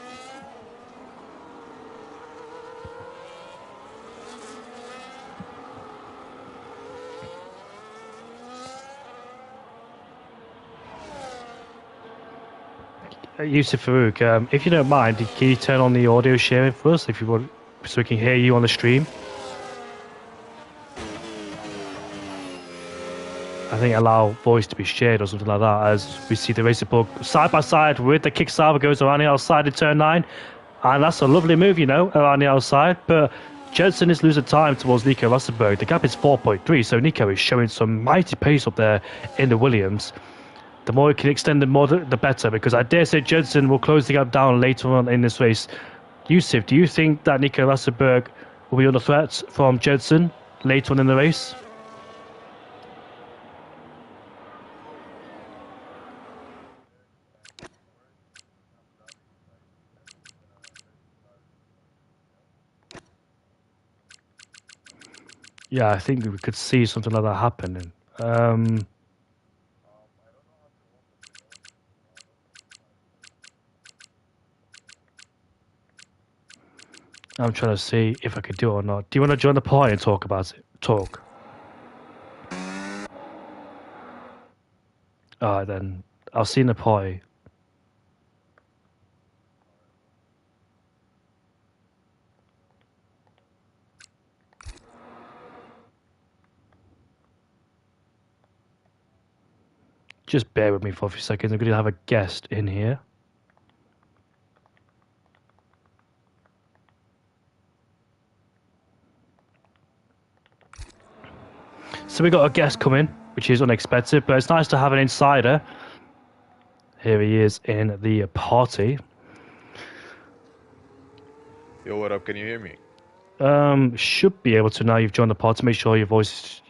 A: Yusuf Farouk, if you don't mind, can you turn on the audio sharing for us if you want, so we can hear you on the stream? I think allow voice to be shared or something like that, as we see the Racing Bull side by side with the kickstarter goes around the outside in turn 9, and that's a lovely move, you know, around the outside. But Jensen is losing time towards Nico Rosberg. The gap is 4.3, so Nico is showing some mighty pace up there in the Williams. The more he can extend the more the better, because I dare say Jensen will close the gap down later on in this race. Yusuf, do you think that Nico Rosberg will be under threat from Jensen later on in the race? Yeah, I think we could see something like that happening. I'm trying to see if I could do it or not. Do you want to join the party and talk about it? Talk. Alright then. I'll see you in the party. Just bear with me for a few seconds. I'm going to have a guest in here. So we got a guest coming, which is unexpected, but it's nice to have an insider. Here he is in the party.
B: Yo, what up? Can you hear me?
A: Should be able to now you've joined the party. Make sure your voice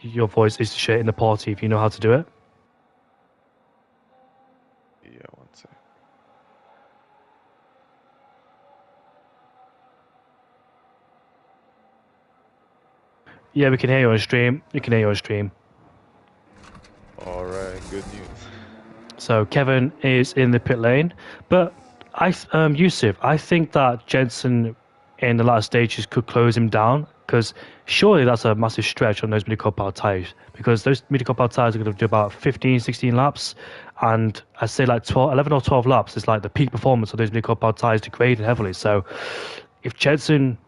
A: is shared in the party if you know how to do it.
B: Yeah, one sec.
A: Yeah, we can hear you on stream. You can hear you on stream.
B: All right, good news.
A: So Kevin is in the pit lane, but Yusuf, I think that Jensen in the last stages could close him down because surely that's a massive stretch on those mid-compound tyres because those mid-compound tyres are going to do about 15, 16 laps, and I say like 11 or 12 laps is like the peak performance of those mid-compound tyres degrading heavily. So if Jensen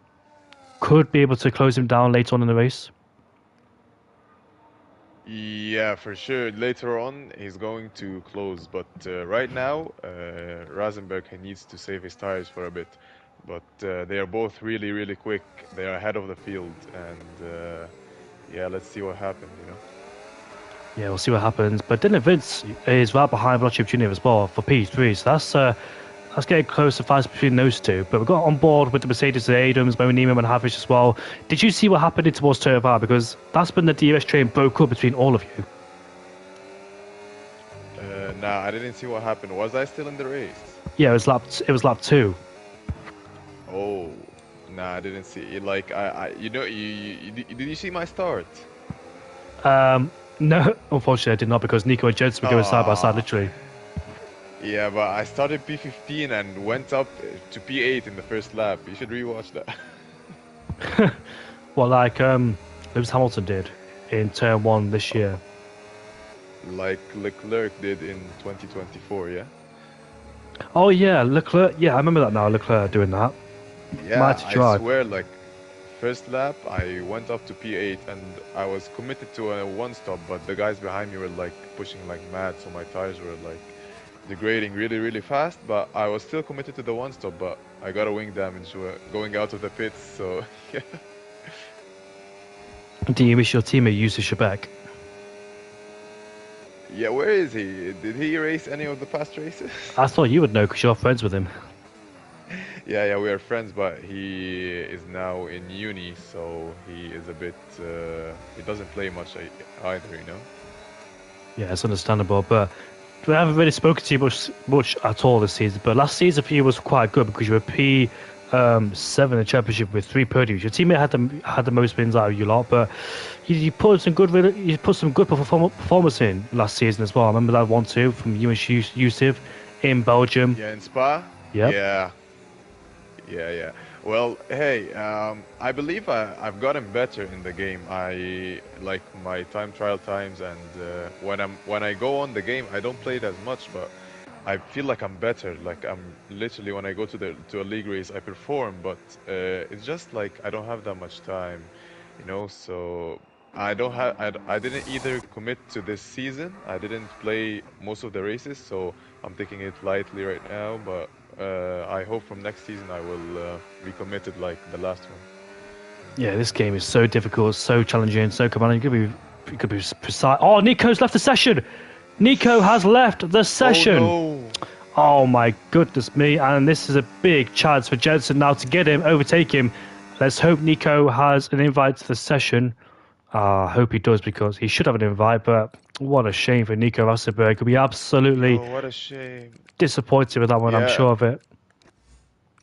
A: could be able to close him down later on in the race.
B: Yeah, for sure. Later on, he's going to close, but right now, Rosenberg he needs to save his tires for a bit. But they are both really, really quick. They are ahead of the field, and yeah, let's see what happens.
A: Yeah, we'll see what happens. But Dylan Vince is right behind Blachip Jr. as well for P3, so that's getting close to fights between those two. But we've got on board with the Mercedes, Adams, Mo Neiman, and Havish as well. Did you see what happened towards turn 5? Because that's when the DRS train broke up between all of you.
B: Nah, I didn't see what happened. Was I still in the race?
A: Yeah, it was lap 2.
B: Oh, nah, I didn't see it. Like did you see my start?
A: No, unfortunately I did not because Nico and Jensen were going side by side, literally.
B: Yeah, but I started P15 and went up to P8 in the first lap. You should rewatch that.
A: Well, like Lewis Hamilton did in turn 1 this year.
B: Like Leclerc did in 2024, yeah?
A: Oh yeah, Leclerc. Yeah, I remember that now. Leclerc doing that.
B: Yeah, I swear, like first lap I went up to P8 and I was committed to a one stop, but the guys behind me were like pushing like mad, so my tires were like degrading really, really fast. But I was still committed to the one stop, but I got a wing damage going out of the pits, so yeah.
A: Do you miss your teammate Yusuf Shabak?
B: Yeah, where is he? Did he race any of the past races?
A: I thought you would know because you're friends with him.
B: Yeah, we are friends, but he is now in uni, so he is a bit, he doesn't play much either,
A: Yeah, it's understandable, but we haven't really spoken to you much at all this season. But last season for you was quite good because you were P7 in the championship with 3 podiums. Your teammate had the most wins out of you lot, but you put some good performance in last season as well. I remember that 1-2 from you and Yusuf in Belgium.
B: Yeah, in Spa.
A: Yep.
B: Yeah. Well, hey, I believe I've gotten better in the game. I like my time trial times, and when I go on the game, I don't play it as much, but I feel like I'm better. Like I'm literally when I go to a league race, I perform, but it's just like I don't have that much time, So I didn't either commit to this season. I didn't play most of the races, so I'm taking it lightly right now, but. I hope from next season I will be committed like the last one.
A: Yeah, this game is so difficult, so challenging, so commanding. You could be precise. Oh, Nico's left the session. Nico has left the session.
B: Oh, no.
A: Oh my goodness me! And this is a big chance for Jensen now to get him, overtake him. Let's hope Nico has an invite to the session. I hope he does because he should have an invite. But what a shame for Nico Rosberg. He'll be absolutely
B: what a shame.
A: Disappointed with that one. Yeah. I'm sure of it.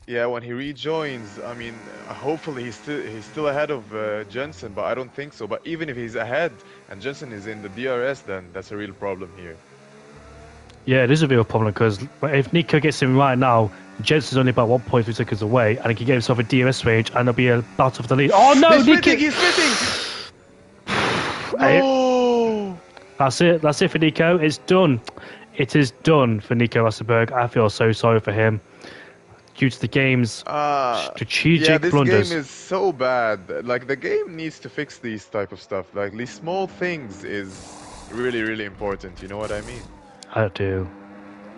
B: Yeah, when he rejoins, I mean, hopefully he's still ahead of Jensen, but I don't think so. But even if he's ahead and Jensen is in the DRS, then that's a real problem here.
A: Yeah, it is a real problem because if Nico gets him right now, Jensen's only about 1.3 seconds away, and he can get himself a DRS range, and there'll be a battle for the lead. Oh no, Nico!
B: He's fitting! No!
A: That's it for Nico. It's done. It is done for Nico Rosberg. I feel so sorry for him due to the game's strategic blunders.
B: Yeah, this game is so bad. Like, the game needs to fix these type of stuff. Like, these small things is really, really important. You know what I mean?
A: I do.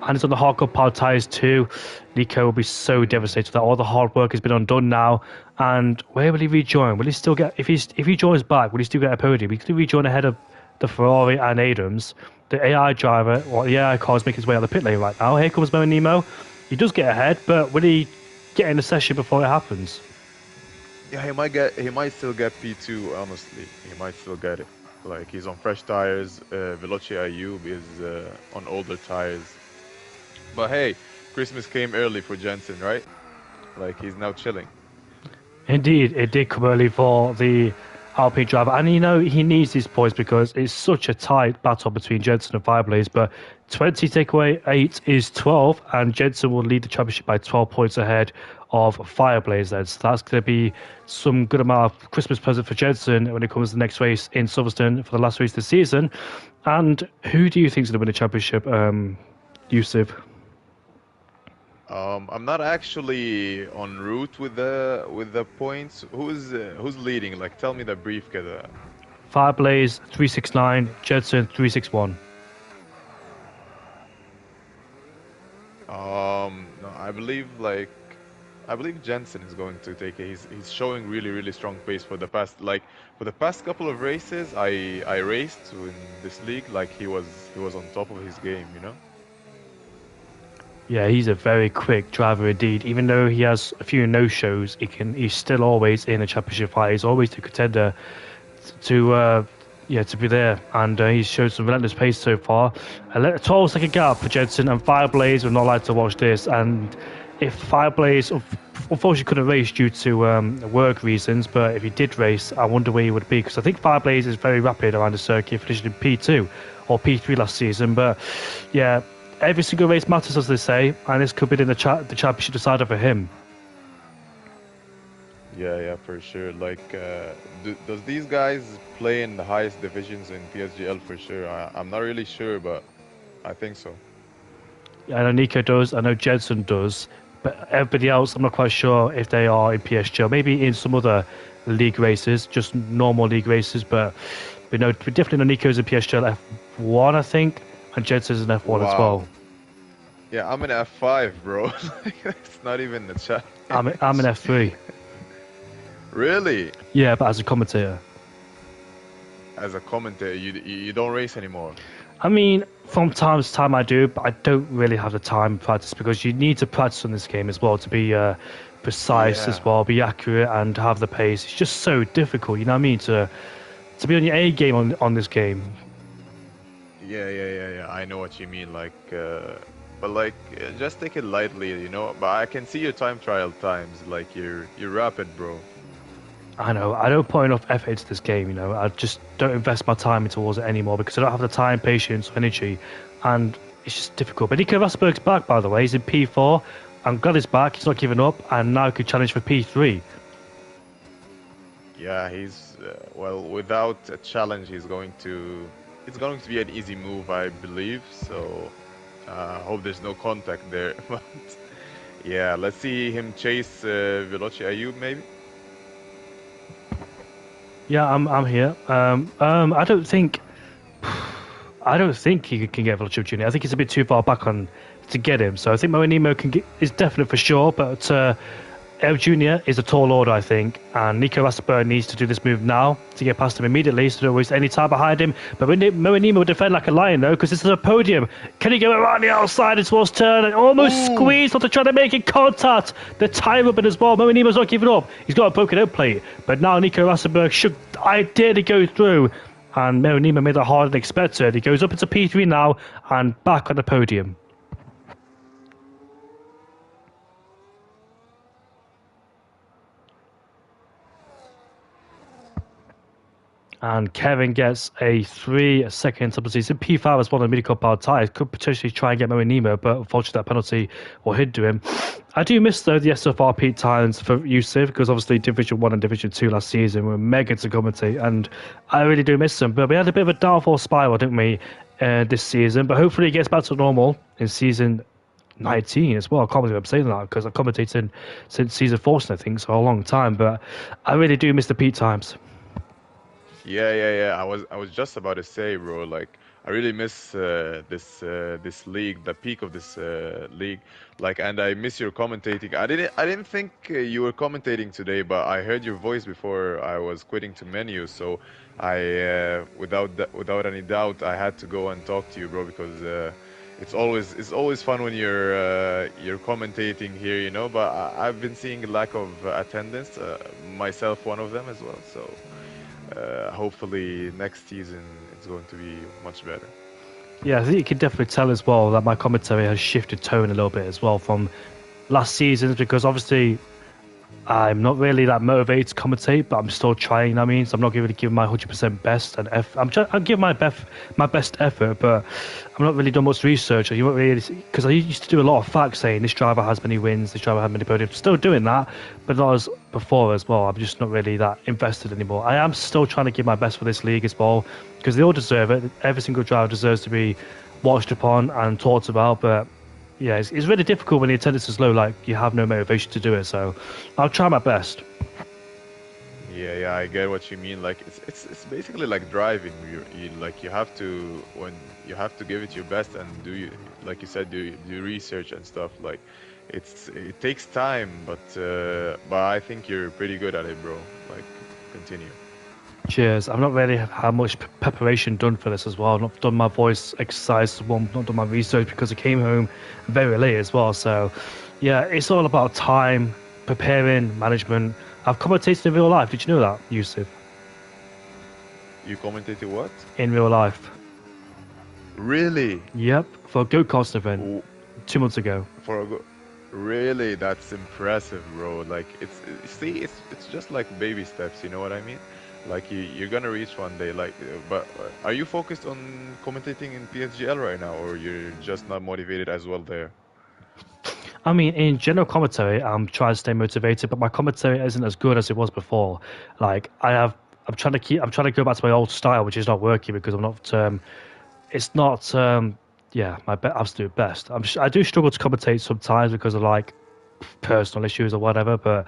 A: And it's on the hardcore power tires too. Nico will be so devastated that all the hard work has been undone now. And where will he rejoin? Will he still get if he joins back? Will he still get a podium? He could rejoin ahead of the Ferrari and Adams. The AI driver or the AI car is making his way out of the pit lane right now. Here comes Mo Nemo. He does get ahead, but will he get in the session before it happens?
B: Yeah, he might still get P2. Honestly, he might still get it. Like he's on fresh tires. Veloci Ayub is on older tires. But hey, Christmas came early for Jensen, right? Like he's now chilling.
A: Indeed, it did come early for the Alpine driver, and he needs these points because it's such a tight battle between Jensen and Fireblaze. But 20 take away 8 is 12, and Jensen will lead the championship by 12 points ahead of Fireblaze. Then, so that's going to be some good amount of Christmas present for Jensen when it comes to the next race in Silverstone for the last race of the season. And who do you think is going to win the championship, Yusuf?
B: I'm not actually en route with the points. Who's leading? Like, tell me the brief, كده.
A: Fireblaze 369, Jensen 361.
B: No, I believe Jensen is going to take it. He's showing really strong pace for the past couple of races. I raced in this league like he was on top of his game, you know.
A: Yeah, he's a very quick driver indeed. Even though he has a few no-shows, he's still always in a championship fight. He's always the contender to be there, and he's showed some relentless pace so far. A 12-second gap for Jensen, and Fireblaze would not like to watch this. And if Fireblaze, unfortunately, couldn't race due to work reasons, but if he did race, I wonder where he would be, because I think Fireblaze is very rapid around the circuit, finishing in P2 or P3 last season. But yeah. Every single race matters, as they say, and this could be the championship decider for him.
B: Yeah, for sure. Like, does these guys play in the highest divisions in PSGL for sure? I'm not really sure, but I think so.
A: Yeah, I know Nico does, I know Jensen does, but everybody else, I'm not quite sure if they are in PSGL. Maybe in some other league races, just normal league races, but we definitely know Nico's in PSGL F1, I think. And Jensen's in F1 as well.
B: Yeah, I'm in F5, bro. It's not even the chat.
A: I'm in F3.
B: Really?
A: Yeah, but as a commentator.
B: As a commentator, you don't race anymore?
A: I mean, from time to time I do, but I don't really have the time to practice, because you need to practice on this game as well to be precise as well, be accurate and have the pace. It's just so difficult, you know what I mean, to be on your A game on this game.
B: Yeah. I know what you mean. Like, but like, just take it lightly, you know. But I can see your time trial times. Like, you're rapid, bro.
A: I know. I don't put enough effort into this game, you know. I just don't invest my time towards it anymore because I don't have the time, patience, or energy, and it's just difficult. But Nico Rosberg's back, by the way. He's in P4. I'm glad he's back. He's not giving up, and now he could challenge for P3.
B: Yeah, he's well. Without a challenge, it's going to be an easy move, I believe. So, hope there's no contact there. But yeah, let's see him chase Veloci Ayub, maybe.
A: Yeah, I'm here. I don't think he can get Veloci Jr. I think he's a bit too far back to get him. So I think Mo Nemo is definite for sure, but El Jr. is a tall order, I think, and Nico Rosberg needs to do this move now to get past him immediately, so don't waste any time behind him. But Mo Nemo will defend like a lion, though, because this is a podium. Can he go around the outside and towards turn and almost squeeze onto trying to make it contact? The tire rubbing as well. Mo Nemo's not giving up. He's got a broken out plate, but now Nico Rosberg should ideally go through, and Mo Nemo made that harder than expected. He goes up into P3 now and back on the podium. And Kevin gets a 3-second substitute. In P5 as well on the midi-cup powered tyres. Could potentially try and get Mo Nemo, but unfortunately that penalty will hinder him. I do miss, though, the SFR peak times for Yusuf, because obviously Division 1 and Division 2 last season were mega to commentate, and I really do miss them. But we had a bit of a downfall spiral, didn't we, this season? But hopefully it gets back to normal in season 19 as well. I can't believe I'm saying that, because I've commentated since season 14, I think, so a long time. But I really do miss the peak times.
B: Yeah. I was just about to say, bro. Like, I really miss this league, the peak of this league. Like, and I miss your commentating. I didn't think you were commentating today, but I heard your voice before I was quitting to menu. So without any doubt, I had to go and talk to you, bro, because it's always fun when you're commentating here, you know. But I've been seeing a lack of attendance, myself one of them as well. So hopefully next season it's going to be much better.
A: Yeah, I think you can definitely tell as well that my commentary has shifted tone a little bit as well from last season's because obviously I'm not really that motivated to commentate, but I'm still trying. That means I'm not really giving my 100% best, and I'm giving my best effort, but I'm not really doing much research. Or you won't really because I used to do a lot of facts saying this driver has many wins, this driver has many podiums. Still doing that, but not as before as well. I'm just not really that invested anymore. I am still trying to give my best for this league as well because they all deserve it. Every single driver deserves to be watched upon and talked about, but yeah, it's really difficult when the attendance is low. Like you have no motivation to do it. So I'll try my best.
B: Yeah, yeah, I get what you mean. Like it's basically like driving. You have to when you have to give it your best and like you said do research and stuff. Like it takes time, but I think you're pretty good at it, bro. Like continue.
A: Cheers. I've not really had much preparation done for this as well. I've not done my voice exercise. Well, not done my research because I came home very late as well. So yeah, it's all about time, preparing, management. I've commentated in real life. Did you know that, Yusuf?
B: You commentated what?
A: In real life.
B: Really?
A: Yep, for a go-kart event
B: W-
A: 2 months ago.
B: For a go Really? That's impressive, bro. Like see, it's just like baby steps, you know what I mean? Like you're gonna reach one day. Like, but are you focused on commentating in PSGL right now, or you're just not motivated as well there?
A: I mean, in general commentary, I'm trying to stay motivated, but my commentary isn't as good as it was before. Like I'm trying to go back to my old style, which is not working because I'm not, it's not, yeah, absolute best. I do struggle to commentate sometimes because of like personal issues or whatever, but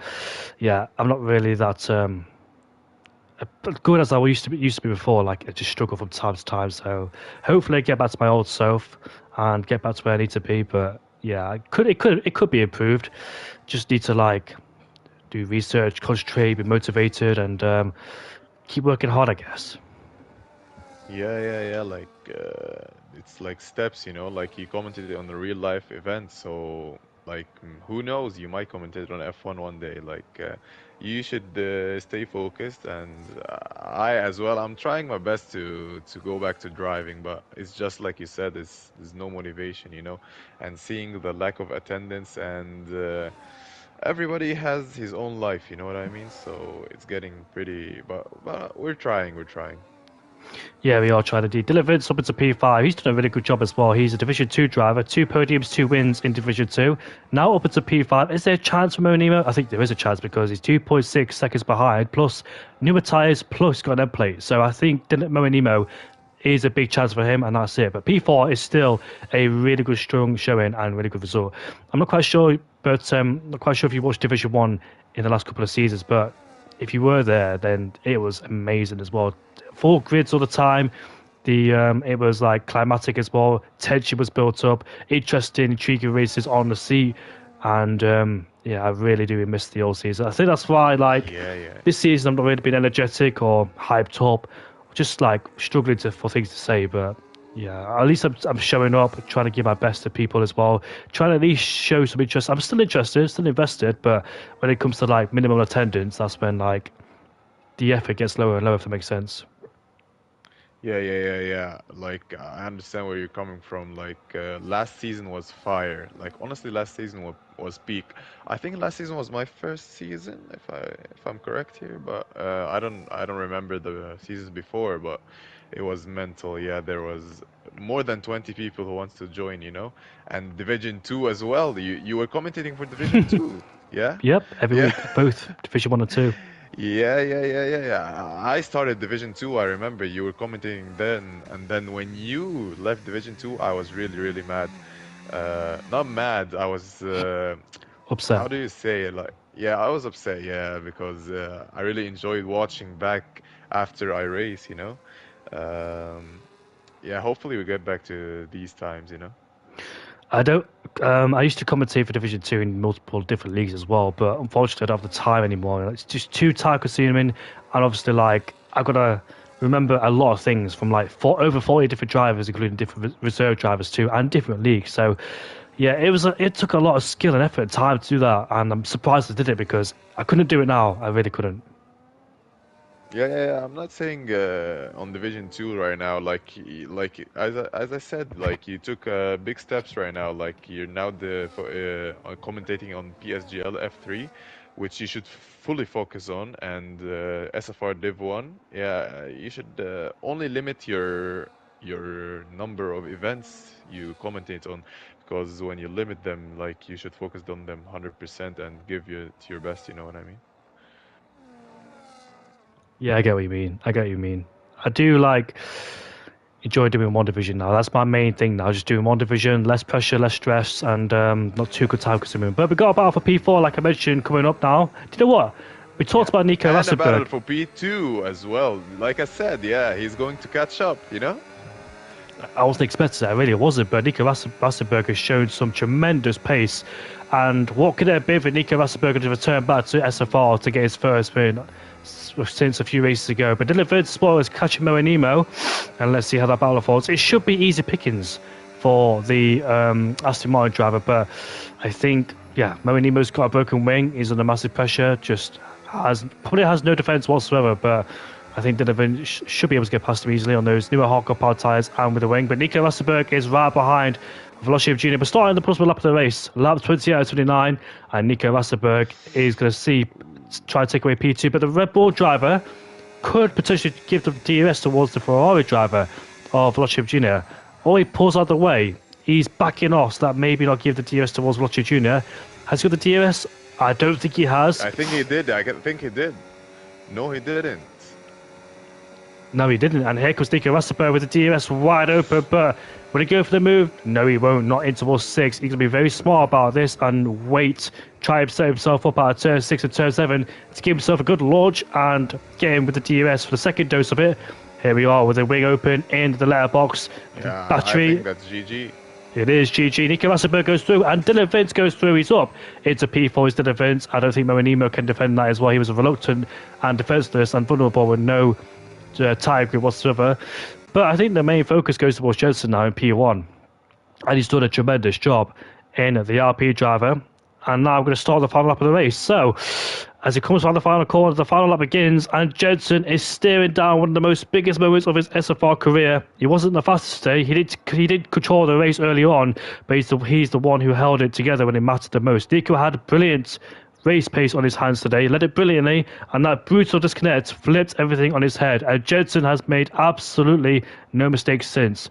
A: yeah, I'm not really that good as I used to be before. Like I just struggle from time to time. So hopefully, I get back to my old self and get back to where I need to be. But yeah, it could be improved. Just need to like do research, concentrate, be motivated, and keep working hard, I guess.
B: Yeah, yeah, yeah. Like it's like steps, you know. Like you commented on the real life event, so like who knows? You might commentate on F1 one day. Like you should stay focused, and I as well. I'm trying my best to go back to driving, but it's just like you said, there's no motivation, you know. And seeing the lack of attendance, and everybody has his own life, you know what I mean? So it's getting pretty, but we're trying, we're trying.
A: Yeah, we are trying to deliver it up into P5. He's done a really good job as well. He's a Division 2 driver, 2 podiums, 2 wins in Division 2. Now up into P5. Is there a chance for Monimo? I think there is a chance because he's 2.6 seconds behind, plus newer tyres, plus got an end plate. So I think Monimo is a big chance for him, and that's it. But P4 is still a really good, strong showing and really good result. I'm not quite sure, but not quite sure if you watched Division 1 in the last couple of seasons, but if you were there, then it was amazing as well. Full grids all the time. It was like climatic as well. Tension was built up. Interesting, intriguing races on the seat, and yeah, I really do miss the old season. I think that's why, like,
B: Yeah, yeah.
A: this season I'm not really been energetic or hyped up. Just like struggling for things to say, but yeah, at least I'm showing up, trying to give my best to people as well, trying to at least show some interest. I'm still interested, still invested, but when it comes to like minimum attendance, that's when like the effort gets lower and lower, if that makes sense.
B: Yeah, yeah, yeah, yeah. Like I understand where you're coming from. Like last season was fire. Like honestly, last season was peak. I think last season was my first season, if I'm correct here. But I don't remember the seasons before. But it was mental. Yeah, there was more than 20 people who wants to join. You know, and Division Two as well. You were commentating for Division Two. Yeah,
A: Yep, every
B: yeah.
A: week, both Division 1 and 2.
B: Yeah, yeah, yeah, yeah, yeah. I started Division 2, I remember you were commenting then, and then when you left Division 2, I was really, really mad. Not mad, I was,
A: Upset.
B: how do you say it? Like, yeah, I was upset, yeah, because I really enjoyed watching back after I race, you know? Um, Yeah, hopefully we get back to these times,
A: I don't. I used to commentate for Division Two in multiple different leagues as well, but unfortunately, I don't have the time anymore. It's just too time consuming, and obviously, like I've got to remember a lot of things from like over 40 different drivers, including different reserve drivers too, and different leagues. So, yeah, it took a lot of skill and effort and time to do that, and I'm surprised I did it because I couldn't do it now. I really couldn't.
B: Yeah. I'm not saying on Division 2 right now, like as I said, like you took big steps right now. Like you're now commentating on PSGL F3, which you should fully focus on, and SFR Div 1. Yeah, you should only limit your number of events you commentate on, because when you limit them, like you should focus on them 100% and give your best. You know what I mean?
A: Yeah, I get what you mean. I get what you mean. I do like enjoy doing one division now. That's my main thing now. Just doing one division, less pressure, less stress, and not too good time consuming. But we got a battle for P4, like I mentioned, coming up now. Do you know what? We talked
B: Yeah.
A: about Nico
B: And a battle
A: Rassenberg.
B: for P2 as well. Like I said, yeah, he's going to catch up.
A: I wasn't expecting that, I really wasn't. But Nico Rassenberg has shown some tremendous pace. And what could it have been for Nico Rassenberg to return back to SFR to get his first win since a few races ago? But delivered spoilers catching Mo and Nemo, and let's see how that battle unfolds. It should be easy pickings for the Aston Martin driver, but I think Mo and Nemo's got a broken wing. He's under massive pressure. Probably has no defense whatsoever, but I think Donovan should be able to get past him easily on those newer hardcore power tyres and with the wing. But Nico Rassenberg is right behind Velocity Jr. But starting the possible lap of the race, lap 20 out of 29, and Nico Rassenberg is going to try to take away P2. But the Red Bull driver could potentially give the DRS towards the Ferrari driver of Velocity Jr. Or he pulls out the way. He's backing off, so that maybe not give the DRS towards Velocity Jr. Has he got the DRS? I don't think he has.
B: I think he did. I think he did. No, he didn't.
A: No, he didn't. And here comes Nico Rassenberg with the DRS wide open. But will he go for the move? No, he won't. Not in towards 6. He's going to be very smart about this and try and set himself up out of turn 6 and turn 7 to give himself a good launch and get him with the DRS for the second dose of it. Here we are with the wing open in the letterbox.
B: Yeah,
A: Battery.
B: I think that's GG.
A: It is GG. Nico Rassenberg goes through, and Dylan Vince goes through. He's up into P4. He's Dylan Vince. I don't think Moenimo can defend that as well. He was reluctant and defenseless and vulnerable with no tire grip whatsoever. But I think the main focus goes towards Jensen now in P1. And he's done a tremendous job in the RP driver. And now I'm going to start the final lap of the race. So, as he comes around the final corner, the final lap begins, and Jensen is steering down one of the most biggest moments of his SFR career. He wasn't the fastest today. He did control the race early on, but he's the one who held it together when it mattered the most. Nico had brilliant race pace on his hands today, led it brilliantly, and that brutal disconnect flipped everything on his head. And Jensen has made absolutely no mistakes since.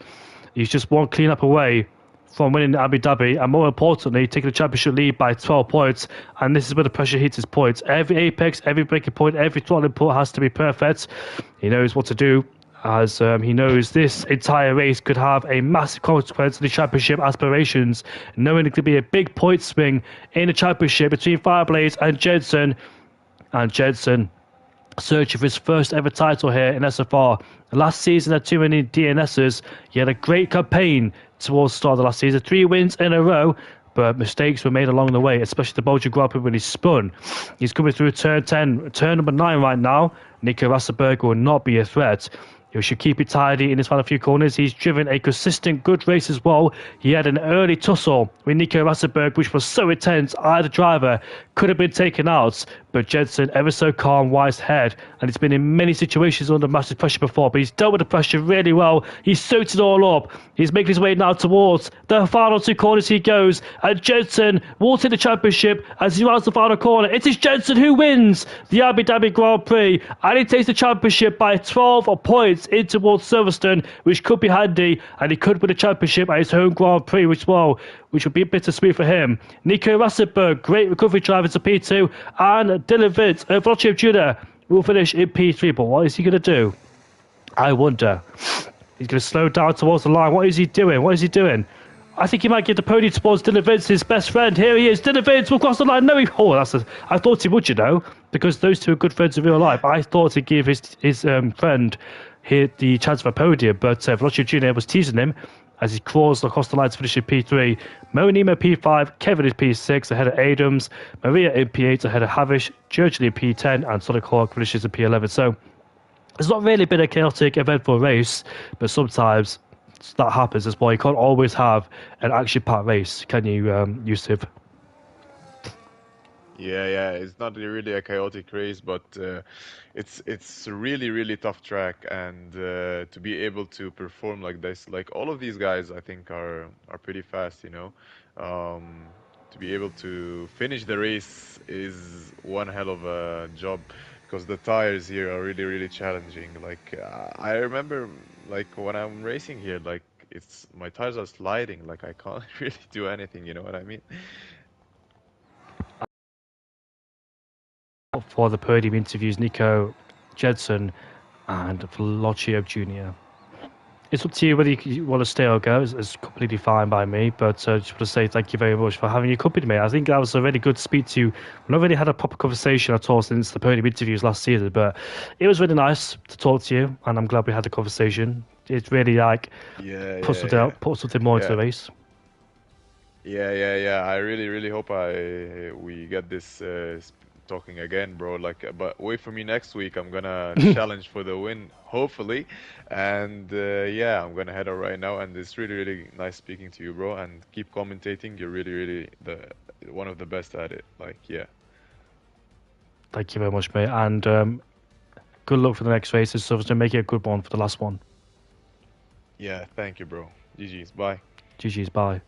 A: He's just one clean-up away from winning Abu Dhabi, and more importantly, taking the championship lead by 12 points. And this is where the pressure hits his points. Every apex, every breaking point, every throttling point has to be perfect. He knows what to do, as he knows this entire race could have a massive consequence to the championship aspirations, knowing it could be a big point swing in the championship between Fireblades and Jensen. And Jensen searching for his first ever title here in SFR. Last season had too many DNSs. He had a great campaign towards the start of the last season. 3 wins in a row, but mistakes were made along the way, especially the Belgian Grand Prix when he spun. He's coming through turn 10, turn number 9 right now. Nico Rassenberg will not be a threat. He should keep it tidy in his final few corners. He's driven a consistent good race as well. He had an early tussle with Nico Rassenberg, which was so intense, either driver could have been taken out. But Jensen, ever so calm, wise head, and he's been in many situations under massive pressure before, but he's dealt with the pressure really well. He's soaked it all up. He's making his way now towards the final 2 corners he goes, and Jensen will take the championship as he rounds the final corner. It is Jensen who wins the Abu Dhabi Grand Prix, and he takes the championship by 12 points in towards Silverstone, which could be handy, and he could win the championship at his home Grand Prix, which would be bittersweet for him. Nico Rassenberg, great recovery driver to P2, and Dylan Vince, Vlotchev Jr. will finish in P3, but what is he going to do? I wonder. He's going to slow down towards the line. What is he doing? I think he might give the podium towards Dylan Vince, his best friend. Here he is. Dylan Vince will cross the line. No, I thought he would, because those two are good friends in real life. I thought he'd give his friend hit the chance for a podium, but Velocio Jr. was teasing him as he crawls across the line to finish in P3. Monima P5, Kevin is P6 ahead of Adams, Maria in P8 ahead of Havish, Churchill in P10, and Sonic Hawk finishes in P11. So it's not really been a chaotic, eventful race, but sometimes that happens as well. You can't always have an action-packed race, can you, Yusuf?
B: Yeah, it's not really a chaotic race, but it's a really tough track, and to be able to perform like this, like all of these guys, I think are pretty fast, you know. To be able to finish the race is one hell of a job, because the tires here are really challenging. Like I remember, like when I'm racing here, like it's my tires are sliding, like I can't really do anything, you know what I mean?
A: For the podium interviews, Nico, Jedson, and Velocio Jr. It's up to you whether you want to stay or go. It's completely fine by me. But just want to say thank you very much for having your company, mate. I think that was a really good speech to. We've not really had a proper conversation at all since the podium interviews last season, but it was really nice to talk to you, and I'm glad we had the conversation. It's really like put something more into the race.
B: Yeah. I really hope we get this talking again, bro. Like, but wait for me next week. I'm gonna challenge for the win, hopefully. And yeah, I'm gonna head out right now. And it's really nice speaking to you, bro. And keep commentating. You're really the one of the best at it. Like, yeah.
A: Thank you very much, mate. And good luck for the next races. So to make it a good one for the last one.
B: Yeah, thank you, bro. GG's. Bye.
A: GG's. Bye.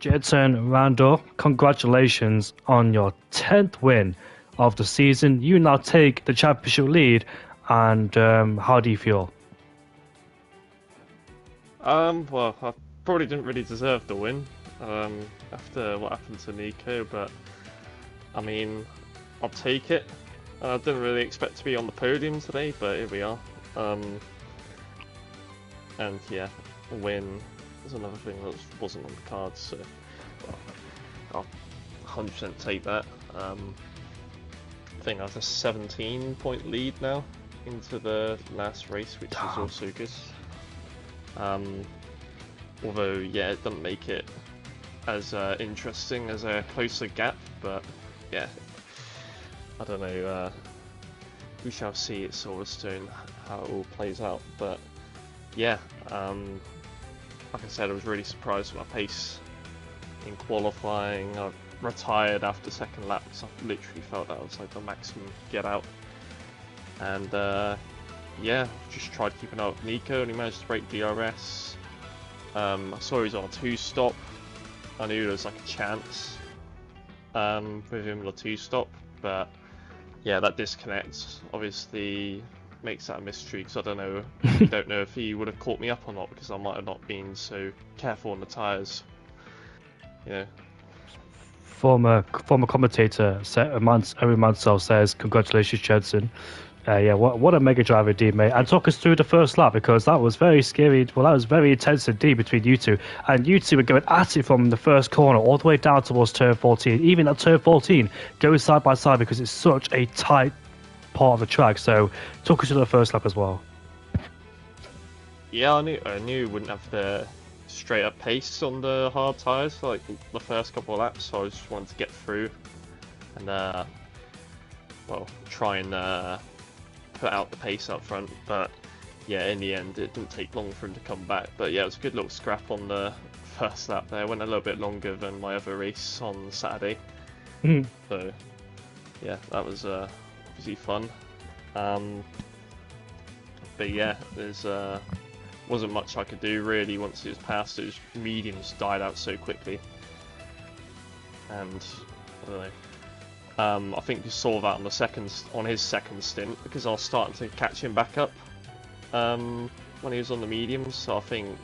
A: Jedson Rando, congratulations on your 10th win of the season. You now take the championship lead, and how do you feel?
C: Well, I probably didn't really deserve the win after what happened to Nico, but I mean, I'll take it. I didn't really expect to be on the podium today, but here we are. And yeah, a win is another thing that wasn't on the cards, so well, I'll 100% take that. I think I have a 17-point lead now into the last race, which is also good. Although, yeah, it doesn't make it as interesting as a closer gap, but yeah, I don't know. We shall see at Silverstone how it all plays out, but yeah, like I said, I was really surprised with my pace in qualifying. I retired after second lap because I literally felt that was like the maximum get out, and yeah, just tried to keep an eye with Nico, and he managed to break DRS. I saw he was on a 2-stop. I knew there was like a chance with him on a 2-stop, but yeah, that disconnect obviously makes that a mystery, because I don't know if he would have caught me up or not, because I might have not been so careful on the tyres. You know.
A: Former commentator Owen Mansell says, "Congratulations, Jedson." Yeah, what a mega drive indeed, mate. And talk us through the first lap, because that was very scary. Well, that was very intense indeed between you two. And you two were going at it from the first corner all the way down towards turn 14. Even at turn 14, going side by side, because it's such a tight part of the track. So talk us through the first lap as well.
C: Yeah, I knew we wouldn't have the straight up pace on the hard tyres like the first couple of laps, so I just wanted to get through and well, try and put out the pace up front. But yeah, in the end it didn't take long for him to come back. But yeah, it was a good little scrap on the first lap there. Went a little bit longer than my other race on Saturday. So yeah, that was obviously fun. But yeah, there's wasn't much I could do really once it was past. Those mediums died out so quickly, and I don't know. I think you saw that on his second stint, because I was starting to catch him back up when he was on the mediums. So I think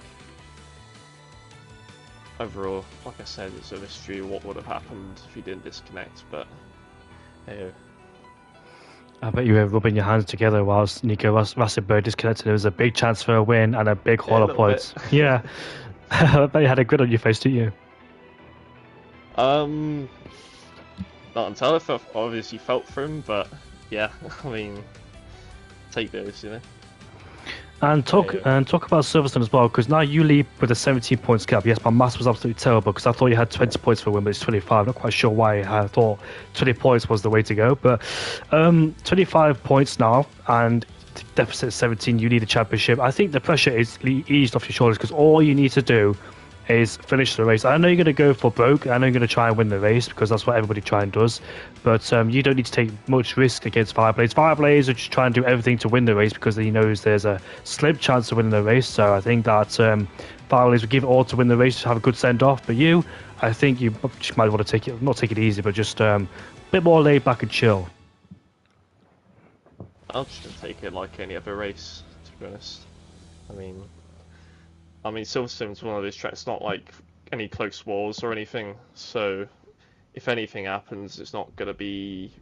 C: overall, like I said, it's a mystery what would have happened if he didn't disconnect. But hey.
A: I bet you were rubbing your hands together whilst Nico Rassenberg disconnected. There was a big chance for a win and a big haul of points. Yeah. I bet you had a grin on your face, didn't you?
C: Not until I obviously felt for him, but yeah, I mean, take those, you know.
A: And talk about Silverstone as well, because now you lead with a 17 points gap. Yes, my maths was absolutely terrible because I thought you had 20 points for a win, but it's 25. Not quite sure why I thought 20 points was the way to go, but 25 points now, and deficit 17. You lead the championship. I think the pressure is eased off your shoulders because all you need to do is finish the race. I know you're going to go for broke. I know you're going to try and win the race because that's what everybody try and does. But you don't need to take much risk against Fireblades. Fireblades are just trying to do everything to win the race because he knows there's a slim chance of winning the race. So I think that Fireblades would give it all to win the race, to have a good send off. But you, I think you just might want to not take it easy, but just a bit more laid back and chill.
C: I'm just going to take it like any other race, to be honest. I mean, Silverstone's one of those tracks. It's not like any close walls or anything. So, if anything happens, it's not going to be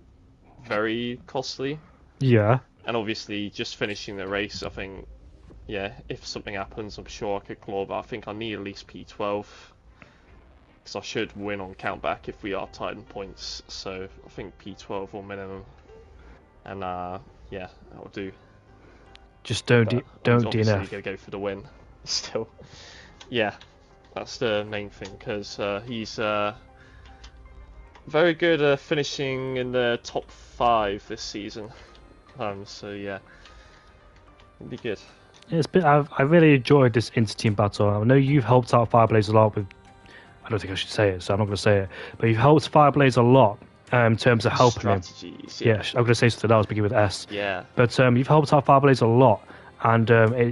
C: very costly.
A: Yeah.
C: And obviously, just finishing the race, I think, yeah, if something happens, I'm sure I could claw. But I think I need at least P12 because I should win on countback if we are tied in points. So I think P12 or minimum, and yeah, that'll do.
A: Just don't
C: obviously
A: DNF.
C: Gonna go for the win. Still, yeah, that's the main thing because he's very good at finishing in the top 5 this season. So yeah, it'll be good.
A: I really enjoyed this inter-team battle. I know you've helped out Fireblades a lot with. I don't think I should say it, so I'm not going to say it. But you've helped Fireblades a lot in terms of helping him.
C: Yeah,
A: I'm going to say something else, beginning with S.
C: Yeah.
A: But you've helped out Fireblades a lot. And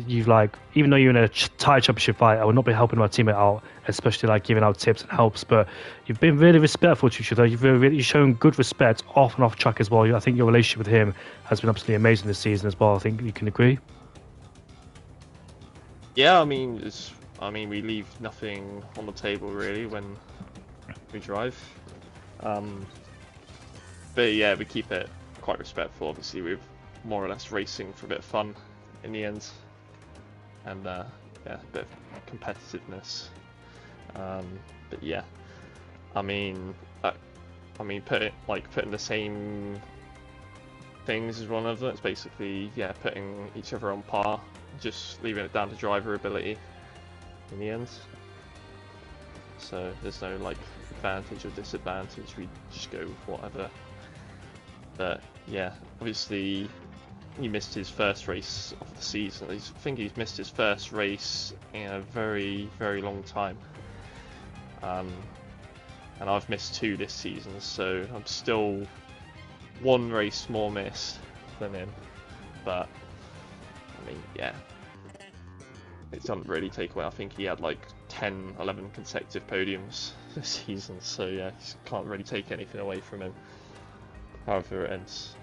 A: you've even though you're in a tie championship fight, I would not be helping my teammate out, especially giving out tips and helps. But you've been really respectful to each other. You've shown good respect off and off track as well. I think your relationship with him has been absolutely amazing this season as well. I think you can agree.
C: Yeah, I mean, we leave nothing on the table really when we drive. But yeah, we keep it quite respectful. Obviously, we're more or less racing for a bit of fun in the end, and yeah, a bit of competitiveness. But yeah, putting the same things as one another. It's basically putting each other on par, just leaving it down to driver ability in the end. So there's no advantage or disadvantage. We just go with whatever. But yeah, obviously. He missed his first race of the season. I think he's missed his first race in a very, very long time. And I've missed 2 this season, so I'm still 1 race more missed than him. But, yeah. It doesn't really take away. I think he had 10, 11 consecutive podiums this season, so yeah, can't really take anything away from him. However it ends.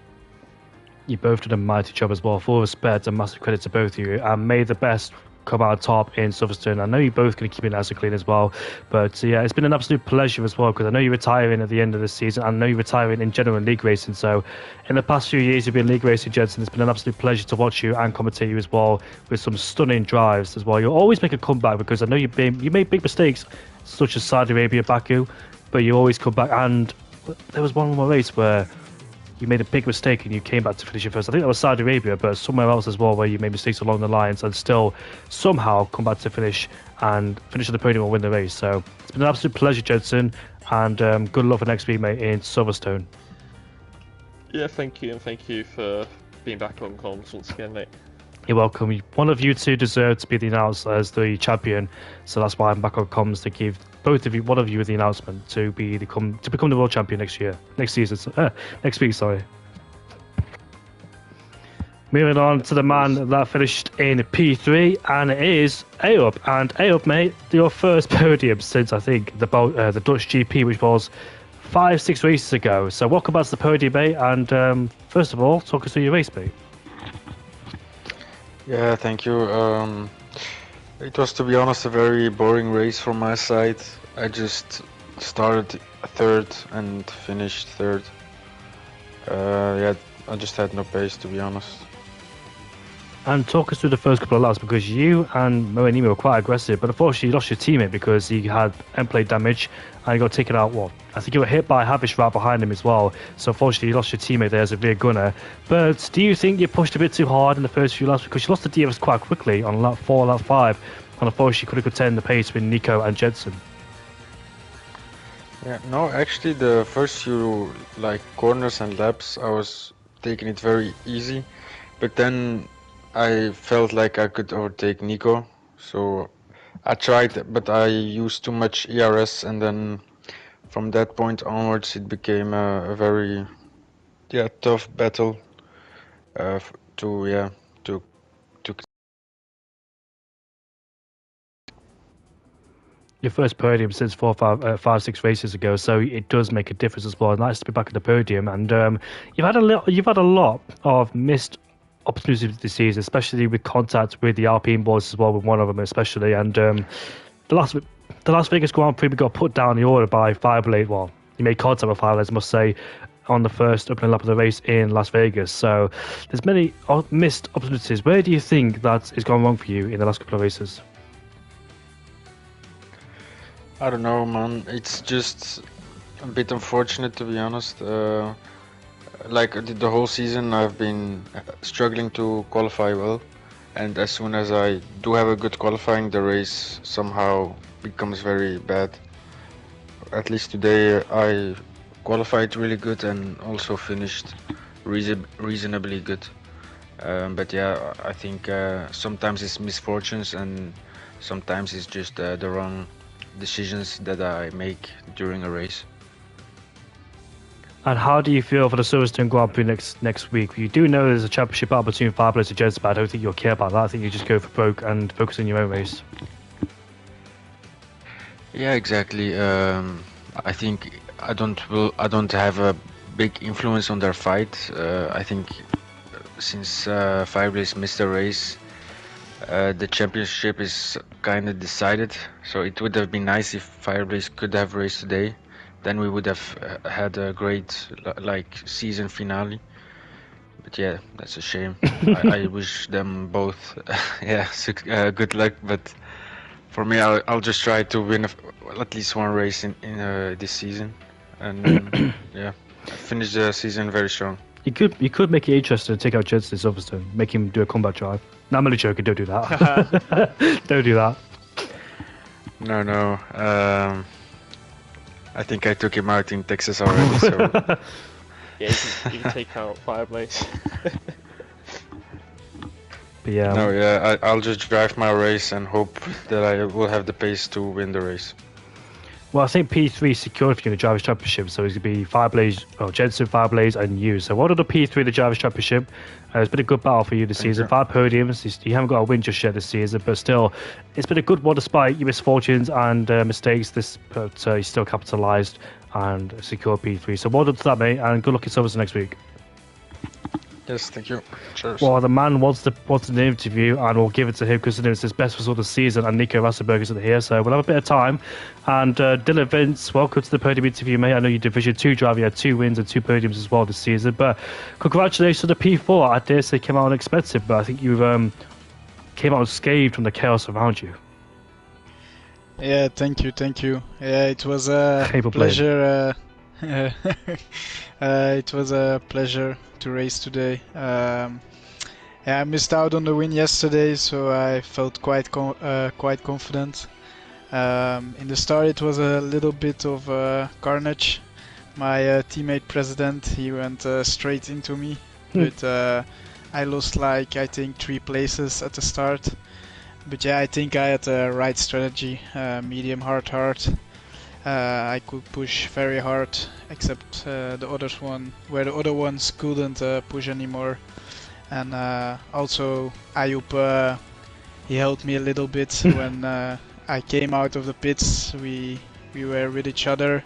A: You both did a mighty job as well. Full respect and massive credit to both of you. And may the best come out top in Silverstone. I know you're both going to keep it nice and clean as well. But yeah, it's been an absolute pleasure as well because I know you're retiring at the end of the season. I know you're retiring in general in league racing. So in the past few years, you've been league racing, Jensen. It's been an absolute pleasure to watch you and commentate you as well with some stunning drives as well. You'll always make a comeback because I know you made big mistakes such as Saudi Arabia, Baku, but you always come back. And there was one more race where you made a big mistake and you came back to finish your first. I think that was Saudi Arabia, but somewhere else as well where you made mistakes along the lines and still somehow come back to finish on the podium and win the race. So it's been an absolute pleasure, Jensen, and good luck for next week, mate, in Silverstone.
C: Yeah, thank you, and thank you for being back on comms once again, mate.
A: You're welcome. One of you two deserve to be announced as the champion, so that's why I'm back on comms to give one of you the announcement to become the world champion next week. Sorry. Moving on to the man that finished in P3, and it is Ayub. And Ayub, mate, your first podium since I think the Dutch GP, which was 5-6 races ago. So welcome back to the podium, mate. And first of all, talk us through your race, mate.
D: Yeah, thank you. It was, to be honest, a very boring race from my side. I just started third and finished third. Yeah, I just had no pace, to be honest.
A: And talk us through the first couple of laps, because you and Moenimi were quite aggressive, but unfortunately you lost your teammate because he had end plate damage and he got taken out. Well, I think you were hit by Havish right behind him as well, so unfortunately you lost your teammate there as a rear gunner. But do you think you pushed a bit too hard in the first few laps, because you lost the DRS quite quickly on lap 4, lap 5, and unfortunately you couldn't contend the pace with Nico and Jensen?
D: Yeah, no, actually the first few corners and laps I was taking it very easy, but then I felt like I could overtake Nico, so I tried, but I used too much ERS, and then from that point onwards it became a very tough battle to
A: Your first podium since 5-6 races ago, so it does make a difference as well. Nice to be back at the podium, and you've had a lot of missed opportunities this season, especially with contact with the Alpine boys as well, with one of them especially. And the Las Vegas Grand Prix, we got put down the order by Fireblade. Well, you made contact with Fireblade, I must say, on the first opening lap of the race in Las Vegas. So there's many missed opportunities. Where do you think that is going wrong for you in the last couple of races?
D: I don't know, man. It's just a bit unfortunate, to be honest. Like the whole season, I've been struggling to qualify well, and as soon as I do have a good qualifying, the race somehow becomes very bad. At least today, I qualified really good and also finished reasonably good. But yeah, I think sometimes it's misfortunes and sometimes it's just the wrong decisions that I make during a race.
A: And how do you feel for the Silverstone Grand Prix next week? You do know there's a championship battle between Fireblades and Jets, but I don't think you'll care about that. I think you just go for broke and focus on your own race.
D: Yeah, exactly. I think I don't have a big influence on their fight. I think since Fireblades missed a race, the championship is kind of decided. So it would have been nice if Fireblades could have raced today. Then we would have had a great season finale. But yeah, that's a shame. I wish them both good luck. But for me, I'll just try to win at least one race in this season, and yeah, finish the season very strong.
A: You could make it interesting to take out Jensen in Silverstone, make him do a combat drive. No, I'm only joking. Don't do that. Don't do that.
D: No. I think I took him out in Texas already. So
C: Yeah, you can take out Fireblades.
A: But yeah.
D: No, yeah, I'll just drive my race and hope that I will have the pace to win the race.
A: Well, I think P3 secured for you in the Drivers' Championship, so it's going to be Fireblades, Jensen, Fireblades, and you. So what are the P3 in the Drivers' Championship? It's been a good battle for you this season. 5 podiums. You haven't got a win just yet this season, but still, it's been a good one despite your misfortunes and mistakes. But you still capitalised and secured P3. So well done to that, mate, and good luck in Silverstone next week.
D: Yes, thank you. Cheers.
A: Well, the man wants an interview, and we'll give it to him because it's his best result of the season, and Nico Rassenberg is here, so we'll have a bit of time. And Dylan Vince, welcome to the podium interview, mate. I know you're Division 2 driver, you had 2 wins and 2 podiums as well this season, but congratulations on the P4. I dare say came out unexpected, but I think you came out unscathed from the chaos around you.
E: Yeah, thank you. Yeah, it was a pleasure. It was a pleasure to race today. Yeah, I missed out on the win yesterday, so I felt quite confident. In the start, it was a little bit of carnage. My teammate President, he went straight into me, but I lost I think 3 places at the start. But yeah, I think I had the right strategy, medium hard. I could push very hard, except the other ones couldn't push anymore. and also Ayup, he helped me a little bit when I came out of the pits. We were with each other,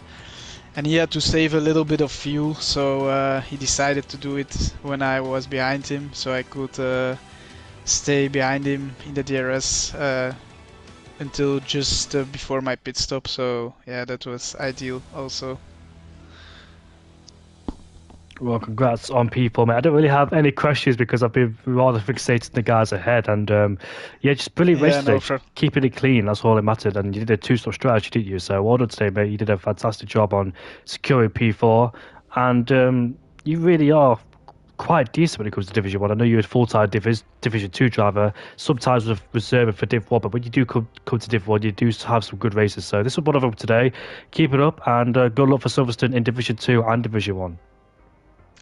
E: and he had to save a little bit of fuel, so he decided to do it when I was behind him, so I could stay behind him in the DRS until just before my pit stop. So yeah, that was ideal also.
A: Well, congrats on P4, mate. I don't really have any questions because I've been rather fixated on the guys ahead. And yeah, just brilliant race today. Keeping it clean, that's all that mattered. And you did a two-stop strategy, didn't you? So well done today, mate. You did a fantastic job on securing P4. And you really are quite decent when it comes to Division 1. I know you're a full-time Division 2 driver, sometimes with reserve for Div 1, but when you do come to Div 1, you do have some good races. So this was one of them today. Keep it up, and good luck for Silverstone in Division 2 and Division 1.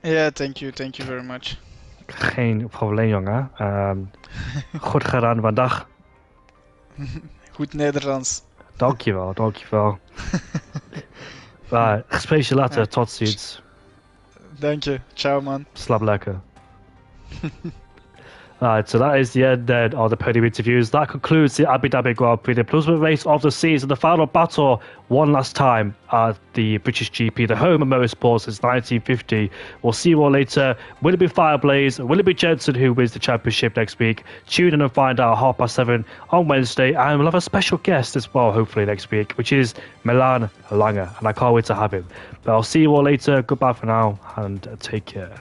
E: Yeah, thank you very much.
A: Geen probleem, jongen. Goed gedaan vandaag.
E: Goed Nederlands.
A: Dankjewel. Right, spreek je later. Tot ziens.
E: Dank je. Ciao, man.
A: Slaap lekker. Right, so that is the end then of the podium interviews. That concludes the Abu Dhabi Grand Prix, the penultimate race of the season, the final battle one last time at the British GP, the home of motorsport since 1950. We'll see you all later. Will it be Fireblaze? Will it be Jensen who wins the championship next week? Tune in and find out 7:30 on Wednesday, and we'll have a special guest as well, hopefully next week, which is Milan Langer, and I can't wait to have him. But I'll see you all later. Goodbye for now, and take care.